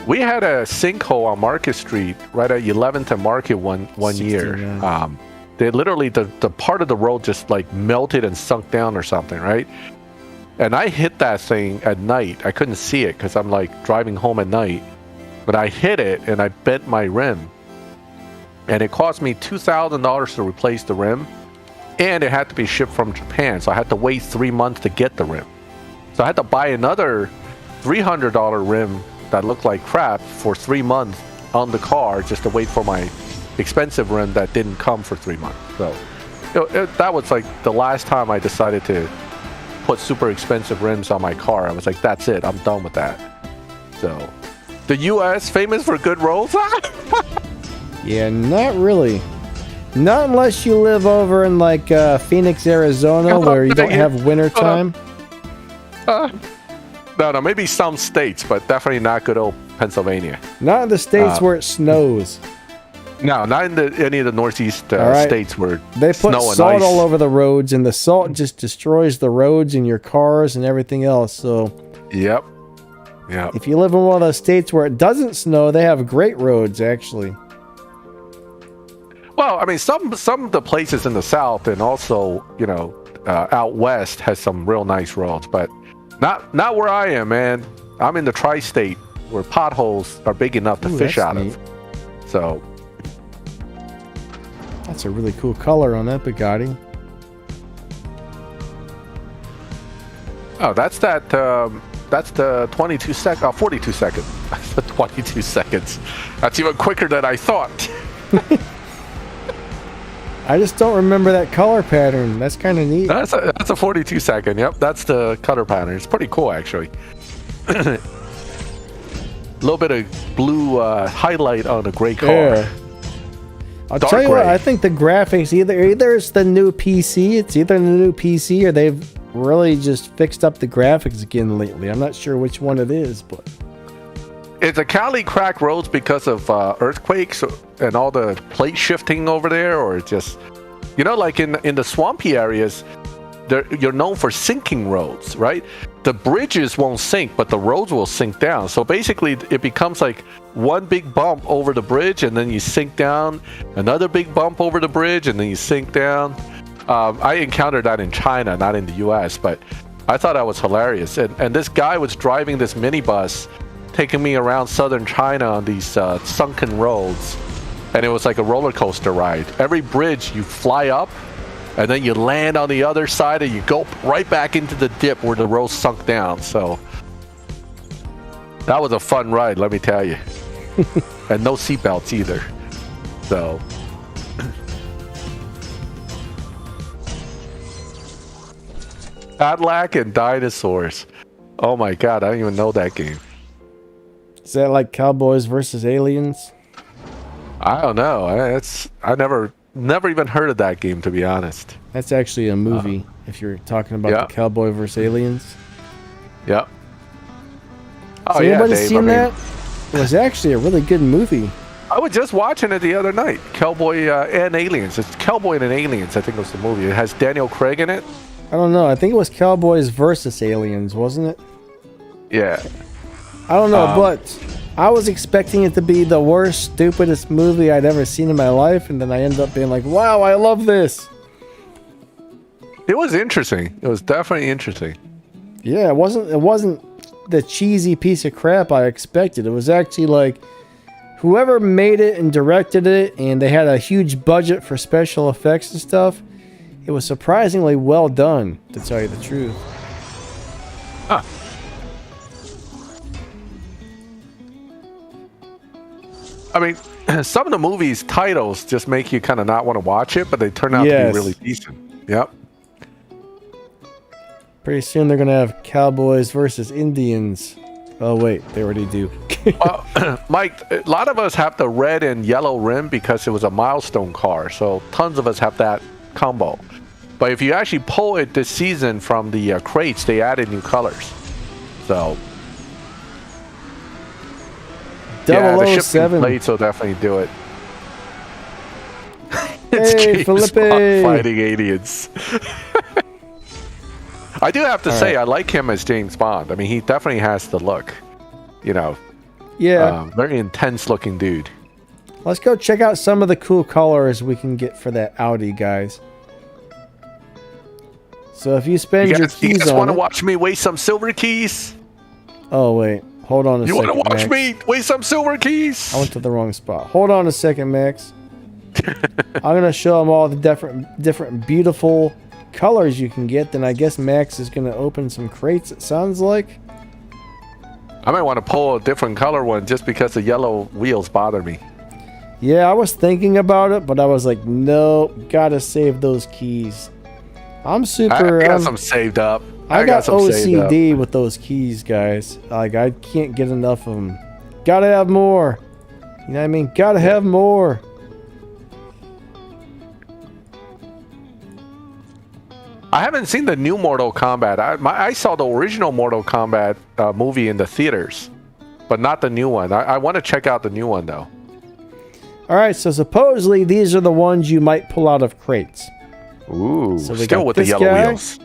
We had a sinkhole on Market Street right at 11th and Market one year. They literally, the part of the road just like melted and sunk down or something, right? And I hit that thing at night. I couldn't see it because I'm like driving home at night. But I hit it and I bent my rim. And it cost me $2,000 to replace the rim. And it had to be shipped from Japan. So I had to wait 3 months to get the rim. So I had to buy another $300 rim that looked like crap for 3 months on the car just to wait for my expensive rim that didn't come for 3 months. So that was like the last time I decided to put super expensive rims on my car. I was like, that's it. I'm done with that. So, the U.S. famous for good roads? Yeah, not really. Not unless you live over in like Phoenix, Arizona, where you don't have winter time. No, maybe some states, but definitely not good old Pennsylvania. Not in the states where it snows. No, not in any of the northeast states where they put snow and salt ice. all over the roads, and the salt just destroys the roads and your cars and everything else. So, yep. If you live in one of those states where it doesn't snow, they have great roads, actually. Well, I mean, some of the places in the South and also, out west has some real nice roads, but not where I am, man. I'm in the tri-state where potholes are big enough to fish out of. So. That's a really cool color on that Bugatti. Oh, that's the 42 second, 42 second. That's the 22 seconds. That's even quicker than I thought. I just don't remember that color pattern. That's kind of neat. That's a 42 second. Yep, that's the color pattern. It's pretty cool, actually. A little bit of blue highlight on a gray car. Yeah. I'll tell you what, I think the graphics, either it's the new PC, or they've really just fixed up the graphics again lately. I'm not sure which one it is, but Is the Cali cracked roads because of earthquakes and all the plate shifting over there, or just, you know, like in the swampy areas, you're known for sinking roads, right? The bridges won't sink, but the roads will sink down. So basically, it becomes like one big bump over the bridge, and then you sink down. Another big bump over the bridge, and then you sink down. I encountered that in China, not in the U.S., but I thought that was hilarious. And this guy was driving this minibus, taking me around southern China on these sunken roads, and it was like a roller coaster ride. Every bridge, you fly up, and then you land on the other side, and you go right back into the dip where the road sunk down. So that was a fun ride, let me tell you. And no seatbelts either. So Cadillac and dinosaurs. Oh my god, I don't even know that game. Is that like Cowboys versus Aliens? I don't know. I never even heard of that game, to be honest. That's actually a movie. If you're talking about the Cowboy versus Aliens. Yep. Oh, Has anybody seen that? It was actually a really good movie. I was just watching it the other night. Cowboy and Aliens. It's Cowboy and Aliens, I think was the movie. It has Daniel Craig in it. I don't know. I think it was Cowboys versus Aliens, wasn't it? Yeah. I don't know, but I was expecting it to be the worst, stupidest movie I'd ever seen in my life, and then I ended up being like, wow, I love this. It was interesting. It was definitely interesting. Yeah, it wasn't the cheesy piece of crap I expected. It was actually like whoever made it and directed it, and they had a huge budget for special effects and stuff. It was surprisingly well done, to tell you the truth. Huh. I mean, some of the movies' titles just make you kind of not want to watch it, but they turn out to be really decent. Yep. Pretty soon they're going to have Cowboys versus Indians. Oh, wait, they already do. Mike, a lot of us have the red and yellow rim because it was a milestone car, so tons of us have that combo. But if you actually pull it this season from the crates, they added new colors. So yeah, the shifting plates will definitely do it. It's hey, James Bond fighting aliens. I do have to say, I like him as James Bond. I mean, he definitely has the look. You know. Yeah. Very intense looking dude. Let's go check out some of the cool colors we can get for that Audi, guys. So if you spend your keys on it... You guys want to watch me waste some silver keys? Oh, wait. Hold on a second, You want to watch me waste some silver keys? I went to the wrong spot. Hold on a second, Max. I'm going to show them all the different beautiful colors you can get. Then I guess Max is going to open some crates, it sounds like. I might want to pull a different color one just because the yellow wheels bother me. Yeah, I was thinking about it, but I was like, no, gotta save those keys. I'm super... I got some saved up. I got OCD with those keys, guys. Like, I can't get enough of them. Gotta have more. You know what I mean? Gotta have more. I haven't seen the new Mortal Kombat. I saw the original Mortal Kombat movie in the theaters, but not the new one. I want to check out the new one, though. All right, so supposedly these are the ones you might pull out of crates. Ooh, so still with the yellow wheels.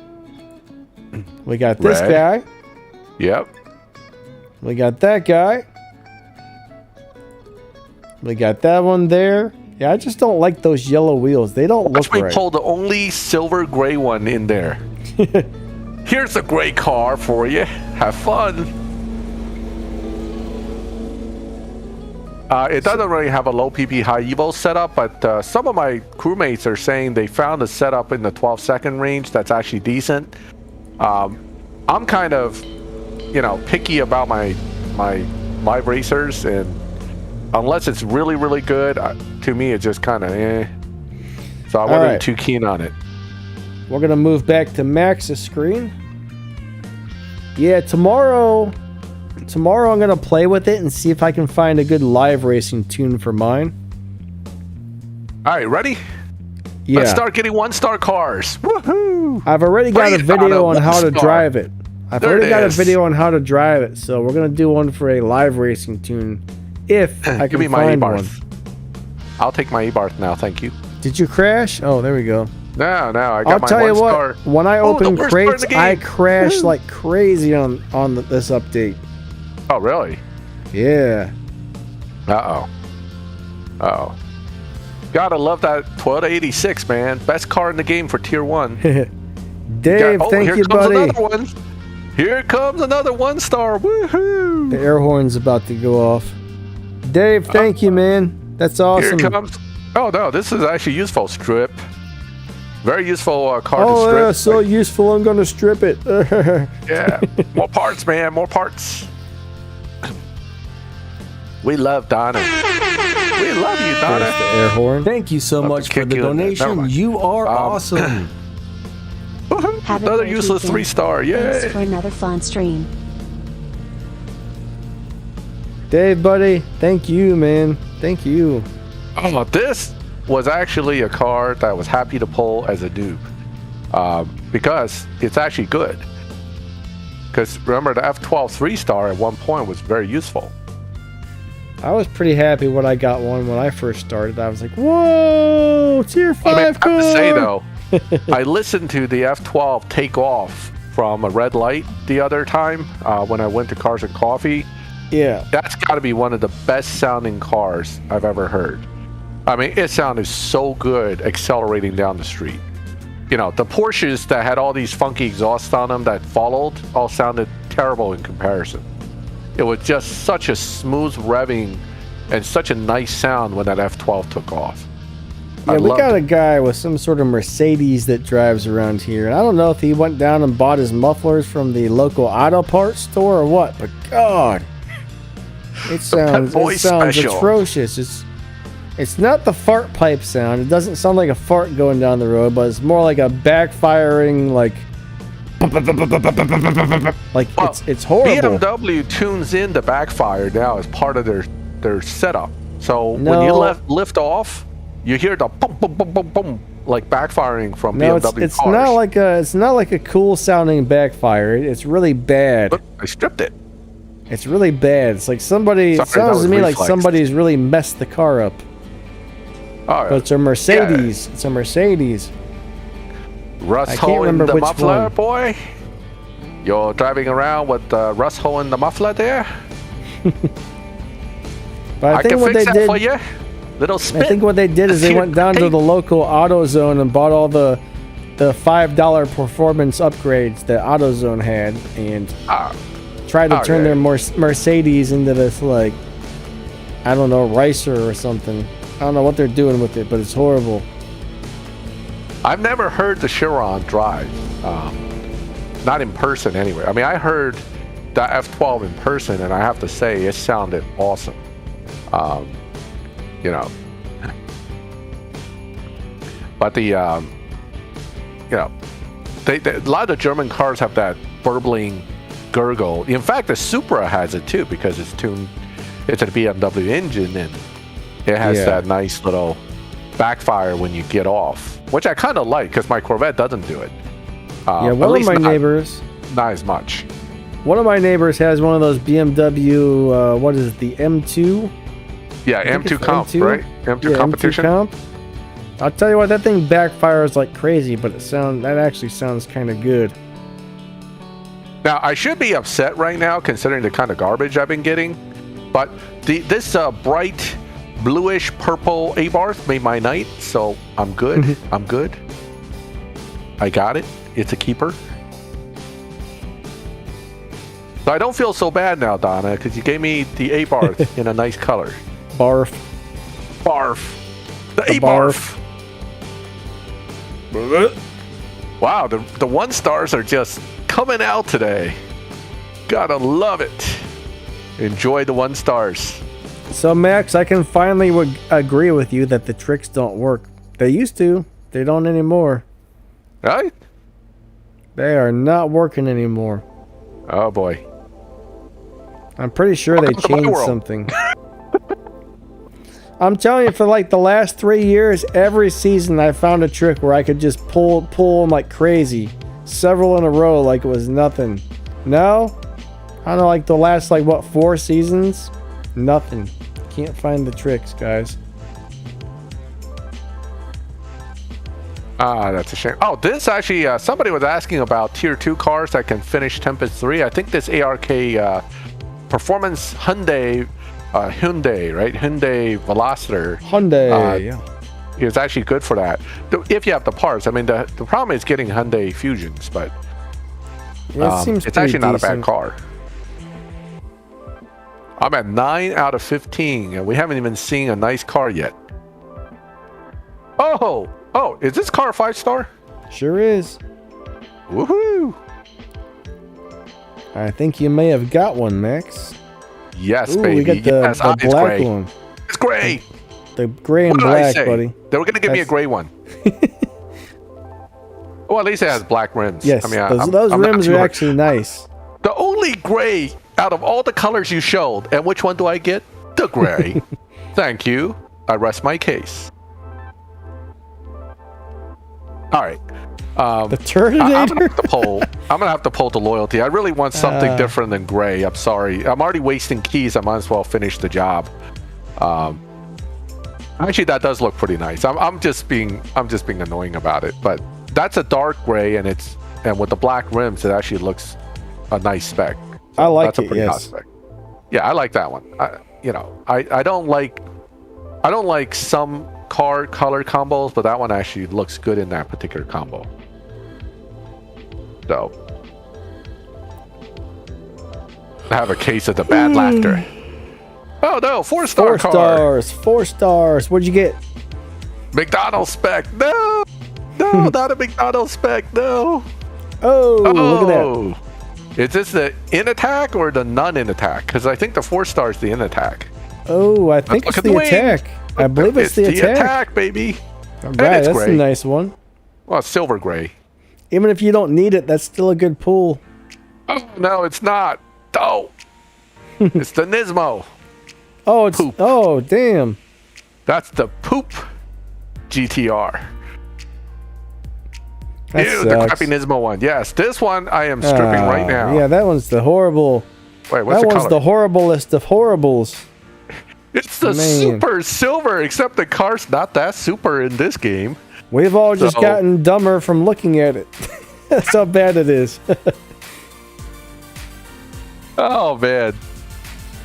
We got this guy. Yep. We got that guy. We got that one there. Yeah, I just don't like those yellow wheels. They don't look right. Watch me pull the only silver gray one in there. Here's a gray car for you. Have fun. It doesn't really have a low PP high evo setup, but some of my crewmates are saying they found a setup in the 12-second range that's actually decent. I'm kind of, picky about my live racers, and unless it's really, really good, to me it's just kind of eh. So I wasn't too keen on it. We're gonna move back to Max's screen. Yeah, tomorrow I'm gonna play with it and see if I can find a good live racing tune for mine. All right, ready? Yeah. Let's start getting 1-star cars. Woohoo! I've already got a video on how to drive it. I've already got a video on how to drive it, so we're gonna do one for a live racing tune, if I can find one. I'll take my E-Barth now, thank you. Did you crash? Oh, there we go. No, I got my 1-star. I'll tell you what. When I open crates, I crash like crazy on this update. Oh, really? Yeah. Uh oh. Gotta love that Toyota 86, man. Best car in the game for Tier 1. Dave, thank you, buddy. Another one. Here comes another 1-star. Woohoo! The air horn's about to go off. Dave, thank you, man. That's awesome. Here comes. Oh no, this is actually useful. Strip. Very useful car to strip. Oh, so useful. I'm gonna strip it. Yeah. More parts, man. More parts. We love Donna. We love you, Donna. There's the air horn. Thank you so much for the donation. You are awesome. Another useless 3-star. Yay. Thanks for another fun stream. Dave, buddy, thank you, man. Thank you. Oh, this was actually a car that I was happy to pull as a dupe. Because it's actually good. Because remember, the F12 3-star at one point was very useful. I was pretty happy when I got one when I first started. I was like, whoa, Tier 5 car. I have to say, though, I listened to the F12 take off from a red light the other time when I went to Cars and Coffee. Yeah. That's got to be one of the best sounding cars I've ever heard. I mean, it sounded so good accelerating down the street. You know, the Porsches that had all these funky exhausts on them that followed all sounded terrible in comparison. It was just such a smooth revving and such a nice sound when that F12 took off. Yeah, we got a guy with some sort of Mercedes that drives around here. And I don't know if he went down and bought his mufflers from the local auto parts store or what, but God, it sounds atrocious. It's not the fart pipe sound. It doesn't sound like a fart going down the road, but it's more like a backfiring, like it's horrible. BMW tunes in the backfire now as part of their setup. So when you lift off, you hear the boom, boom, boom, boom, boom, like backfiring from BMW it's cars. It's not like a cool sounding backfire. It's really bad. Look, I stripped it. It's really bad. It's like somebody. It sounds to me like somebody's really messed the car up. Oh, but it's a Mercedes. Yeah. It's a Mercedes. Rust hole in the muffler, boy. You're driving around with the rust hole in the muffler there. But I think can fix that for you. Little spin. I think what they did is they went down to the local AutoZone and bought all the $5 performance upgrades that AutoZone had and tried to turn their Mercedes into this, like, I don't know, Ricer or something. I don't know what they're doing with it, but it's horrible. I've never heard the Chiron drive. Not in person anyway. I mean, I heard the F12 in person, and I have to say, it sounded awesome. You know. But the, you know, a lot of the German cars have that burbling gurgle. In fact, the Supra has it too, because it's tuned into the BMW engine, and it has that nice little backfire when you get off, which I kind of like because my Corvette doesn't do it. One of my neighbors, not as much. One of my neighbors has one of those BMW. What is it? The M2. Yeah, M2 Comp, M2? Right? M2 competition. M2 Comp. I'll tell you what, that thing backfires like crazy, but that actually sounds kind of good. Now I should be upset right now considering the kind of garbage I've been getting, but this bright bluish purple Abarth made my night, so I'm good. I'm good. I got it. It's a keeper. So I don't feel so bad now, Donna, because you gave me the Abarth in a nice color. Barf. The Abarth. Wow, the 1-stars are just coming out today. Gotta love it. Enjoy the 1-stars. So Max, I can finally agree with you that the tricks don't work. They used to. They don't anymore. Right? They are not working anymore. Oh boy. I'm pretty sure they changed something. I'm telling you, for like the last 3 years, every season I found a trick where I could just pull them like crazy. Several in a row like it was nothing. No? I don't know, like the last, like, what, 4 seasons? Nothing. Can't find the tricks, guys. That's a shame. Oh, this actually, somebody was asking about Tier 2 cars that can finish Tempest 3. I think this ARK Performance Hyundai, right? Hyundai Veloster. Hyundai, yeah. It's actually good for that. If you have the parts. I mean, the problem is getting Hyundai Fusions, but yeah, it's actually not a bad car. I'm at 9 out of 15, and we haven't even seen a nice car yet. Oh, is this car a 5-star? Sure is. Woohoo! I think you may have got one, Max. Yes, Ooh, baby. We got the black one. It's gray. The gray and black, buddy. They were going to give me a gray one. Well, at least it has black rims. Yes, I mean, those rims are actually nice. The only gray out of all the colors you showed, and which one do I get? The gray. Thank you. I rest my case. All right. The Terminator? I'm gonna have to pull the loyalty. I really want something different than gray. I'm sorry. I'm already wasting keys. I might as well finish the job. Actually, that does look pretty nice. I'm just being annoying about it. But that's a dark gray, and with the black rims, it actually looks a nice spec. So I like that's a pretty hot spec. Yeah, I like that one. I don't like some car color combos, but that one actually looks good in that particular combo. So I have a case of the bad laughter. Oh no, 4-star car. 4 stars. What'd you get? McDonald's spec. No, not a McDonald's spec. No. Oh, look at that. Is this the in attack or the non in attack? Because I think the 4-star is the in attack. Oh, I think it's the attack. I believe it's the attack, baby. All right, that's gray. A nice one. Well, it's silver gray. Even if you don't need it, that's still a good pull. Oh no, it's not. Oh, it's the Nismo. Oh, it's poop. Oh, damn. That's the poop GTR. That Ew, sucks. the crappy Nismo one. Yes, this one I am stripping right now. Yeah, that one's the horrible. Wait, what's that the one's color? The horriblest of horribles. It's the super silver, except the car's not that super in this game. We've all just gotten dumber from looking at it. That's how bad it is. Oh, man.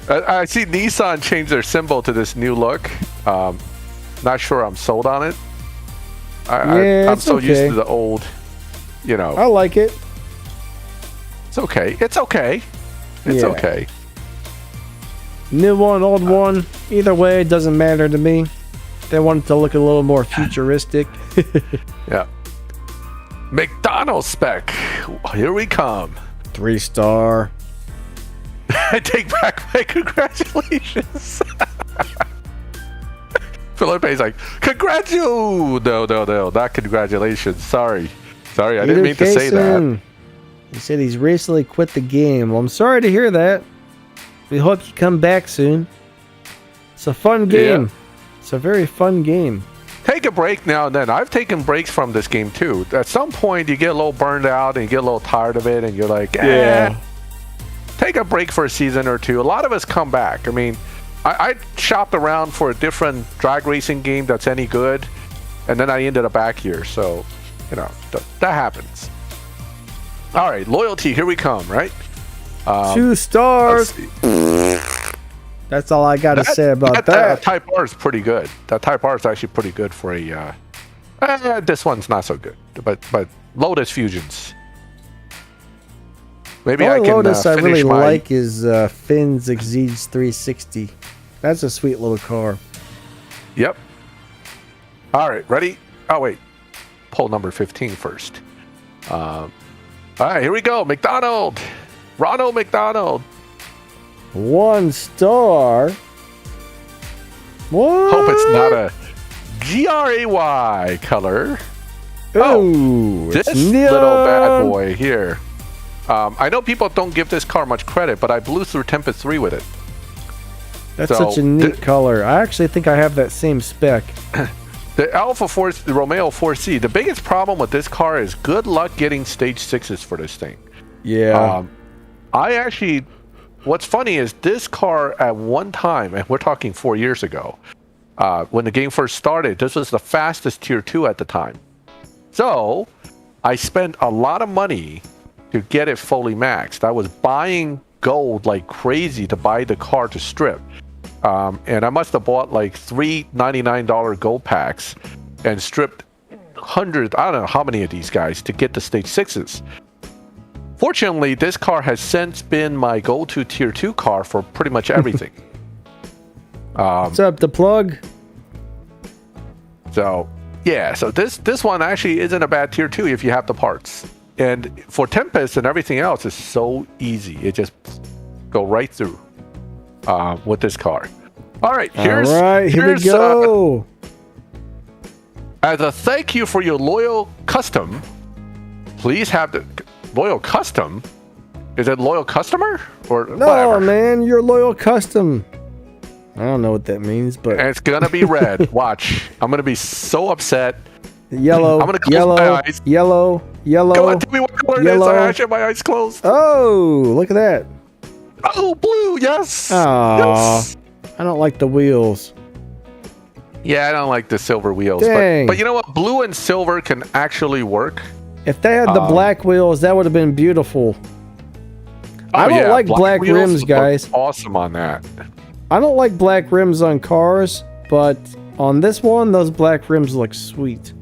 I see Nissan change their symbol to this new look. Not sure I'm sold on it. I'm so used to the old, I like it. It's okay. It's okay. It's okay. New one, old one. Either way, it doesn't matter to me. They want it to look a little more futuristic. Yeah. McDonald's spec. Here we come. 3-star. I take back my congratulations. Felipe's like, No, not congratulations. Sorry, I didn't mean to say that. He said he's recently quit the game. Well, I'm sorry to hear that. We hope you come back soon. It's a fun game. Yeah. It's a very fun game. Take a break now and then. I've taken breaks from this game too. At some point, you get a little burned out and you get a little tired of it, and you're like, take a break for a season or two. A lot of us come back. I mean, I shopped around for a different drag racing game that's any good, and then I ended up back here. So, that happens. All right, loyalty, here we come, right? 2 stars. That's all I got to say about that. Type R is pretty good. That Type R is actually pretty good for a... this one's not so good, but Lotus Fusions. Maybe I can Lotus I really like is Finn's Exceeds 360. That's a sweet little car. Yep. All right, ready? Oh, wait. Poll number 15 first. All right, here we go. McDonald. Ronald McDonald. 1 star. What? Hope it's not a GRAY color. Oh, this little bad boy here. I know people don't give this car much credit, but I blew through Tempest 3 with it. That's such a neat color. I actually think I have that same spec. The Alfa 4, the Romeo 4C, the biggest problem with this car is good luck getting stage 6s for this thing. Yeah. What's funny is this car at one time, and we're talking 4 years ago, when the game first started, this was the fastest tier 2 at the time. So I spent a lot of money to get it fully maxed. I was buying gold like crazy to buy the car to strip. And I must have bought like $3 $99 gold packs and stripped hundreds, I don't know how many of these guys to get the stage 6s. Fortunately, this car has since been my go-to tier 2 car for pretty much everything. What's up, the plug? So, yeah, so this one actually isn't a bad tier 2 if you have the parts. And for Tempest and everything else, it's so easy. It just go right through with this car. All right, here we go. As a thank you for your loyal custom, please have the loyal custom. Is it loyal customer or no, whatever? Man, you're loyal custom. I don't know what that means, but and it's gonna be red. Watch, I'm gonna be so upset. Yellow. I'm gonna close my eyes. Yellow. Go on, tell me what color it is. I actually have my eyes closed. Oh, look at that. Oh, blue. Yes. Aww. Yes. I don't like the wheels. Yeah, I don't like the silver wheels. Dang. But you know what? Blue and silver can actually work. If they had the black wheels, that would have been beautiful. I don't like black rims, guys. Awesome on that. I don't like black rims on cars, but on this one, those black rims look sweet.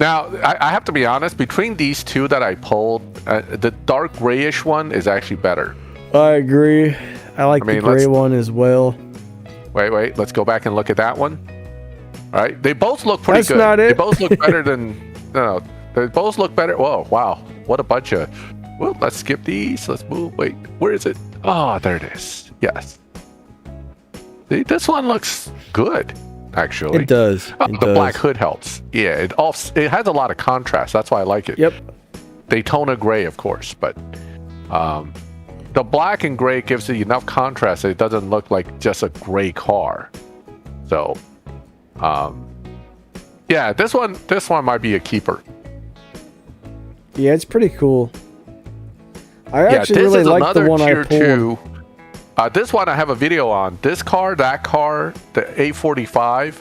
Now, I have to be honest. Between these two that I pulled, the dark grayish one is actually better. I agree. I like the gray one as well. Wait. Let's go back and look at that one. All right. They both look pretty good. That's not it. They both look better than... No, they both look better. Whoa, wow. What a bunch of... Well, let's skip these. Let's move. Wait, where is it? Oh, there it is. Yes. See, this one looks good, actually. It does. The black hood helps. Yeah, it has a lot of contrast. That's why I like it. Yep. Daytona gray, of course, but... the black and gray gives it enough contrast that it doesn't look like just a gray car. So, yeah, this one might be a keeper. Yeah, it's pretty cool. I actually really like the one I pulled. This one I have a video on. This car, that car, the A45.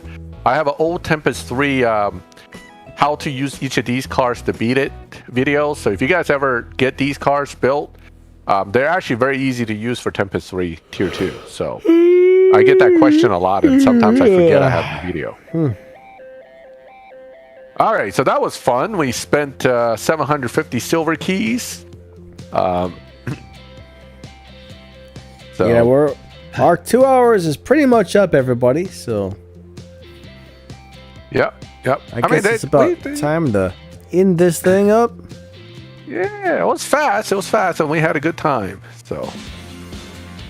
I have an old Tempest 3 how to use each of these cars to beat it video. So if you guys ever get these cars built, they're actually very easy to use for Tempest 3 Tier 2. So I get that question a lot, and sometimes I forget I have the video. All right, so that was fun. We spent 750 silver keys. So yeah, our 2 hours is pretty much up, everybody. So yep. I guess it's about time to end this thing up. Yeah, it was fast, and we had a good time. So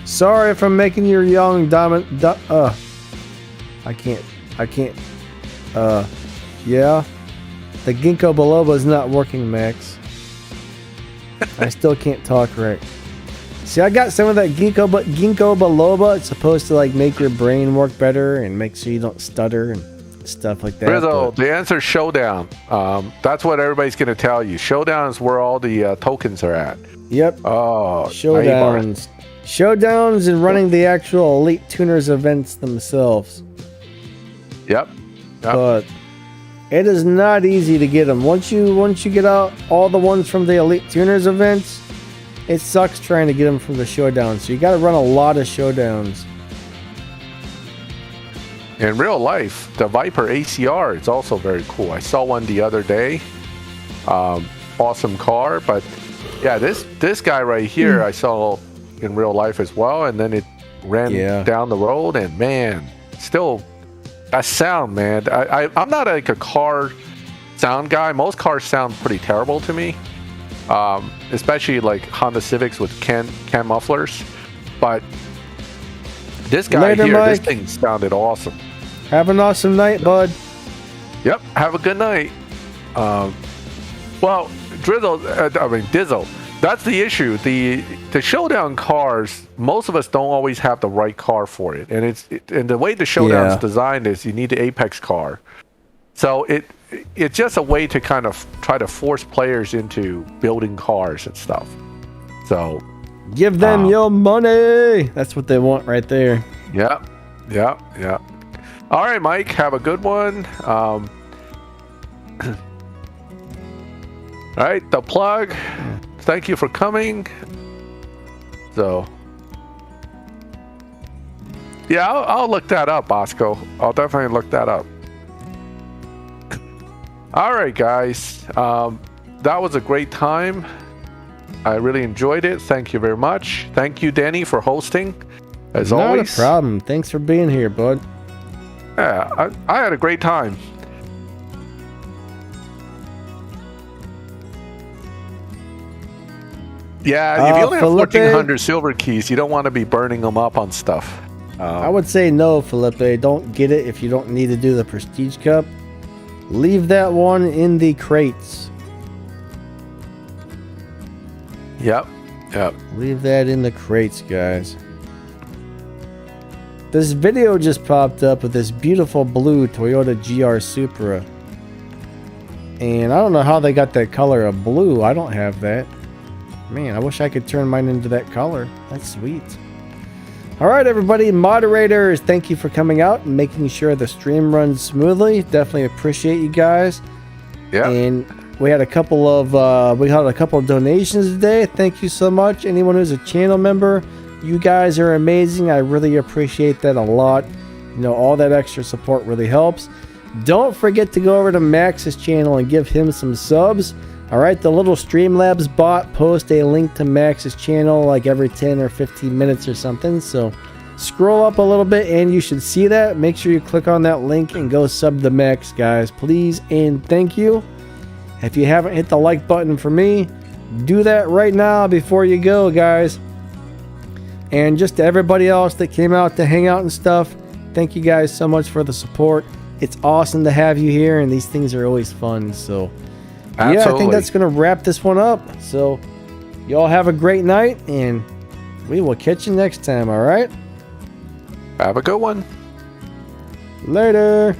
sorry if I'm making your young dominant. I can't. Yeah, the ginkgo biloba is not working, Max. I still can't talk right. See, I got some of that ginkgo biloba. It's supposed to like make your brain work better and make sure you don't stutter and stuff like that. Rizzo, the answer is Showdown. That's what everybody's going to tell you. Showdown is where all the tokens are at. Yep. Oh, Showdowns and running the actual Elite Tuners events themselves. Yep. But it is not easy to get them. Once you get out all the ones from the Elite Tuners events, it sucks trying to get them from the Showdowns. So you got to run a lot of Showdowns. In real life, the Viper ACR is also very cool. I saw one the other day. Awesome car, but yeah, this guy right here I saw in real life as well, and then it ran down the road, and man, still that sound, man. I'm not like a car sound guy. Most cars sound pretty terrible to me, especially like Honda Civics with can mufflers. But this guy here, Mike. This thing sounded awesome. Have an awesome night, bud. Yep, have a good night. Well, Dizzle, That's the issue. The Showdown cars, most of us don't always have the right car for it, and and the way the Showdown's designed is you need the Apex car. So it's just a way to kind of try to force players into building cars and stuff. So give them your money. That's what they want right there. Yeah. All right, Mike. Have a good one. All right, the plug. Thank you for coming. So, yeah, I'll look that up, Bosco. I'll definitely look that up. All right, guys. That was a great time. I really enjoyed it. Thank you very much. Thank you, Danny, for hosting. As always. Not a problem. Thanks for being here, bud. Yeah, I had a great time. Yeah, if you only have 1,400 silver keys, you don't want to be burning them up on stuff. I would say no, Felipe. Don't get it if you don't need to do the Prestige Cup. Leave that one in the crates. Yep. Leave that in the crates, guys. This video just popped up with this beautiful blue Toyota GR Supra. And I don't know how they got that color of blue. I don't have that. Man, I wish I could turn mine into that color. That's sweet. All right, everybody. Moderators, thank you for coming out and making sure the stream runs smoothly. Definitely appreciate you guys. Yeah. And we had a couple of donations today. Thank you so much. Anyone who's a channel member, you guys are amazing. I really appreciate that a lot. You know, all that extra support really helps. Don't forget to go over to Max's channel and give him some subs. All right, the little Streamlabs bot post a link to Max's channel like every 10 or 15 minutes or something. So scroll up a little bit and you should see that. Make sure you click on that link and go sub to Max, guys. Please and thank you. If you haven't hit the like button for me, do that right now before you go, guys. And just to everybody else that came out to hang out and stuff, thank you guys so much for the support. It's awesome to have you here, and these things are always fun. So absolutely. Yeah, I think that's going to wrap this one up. So y'all have a great night, and we will catch you next time, all right? Have a good one. Later.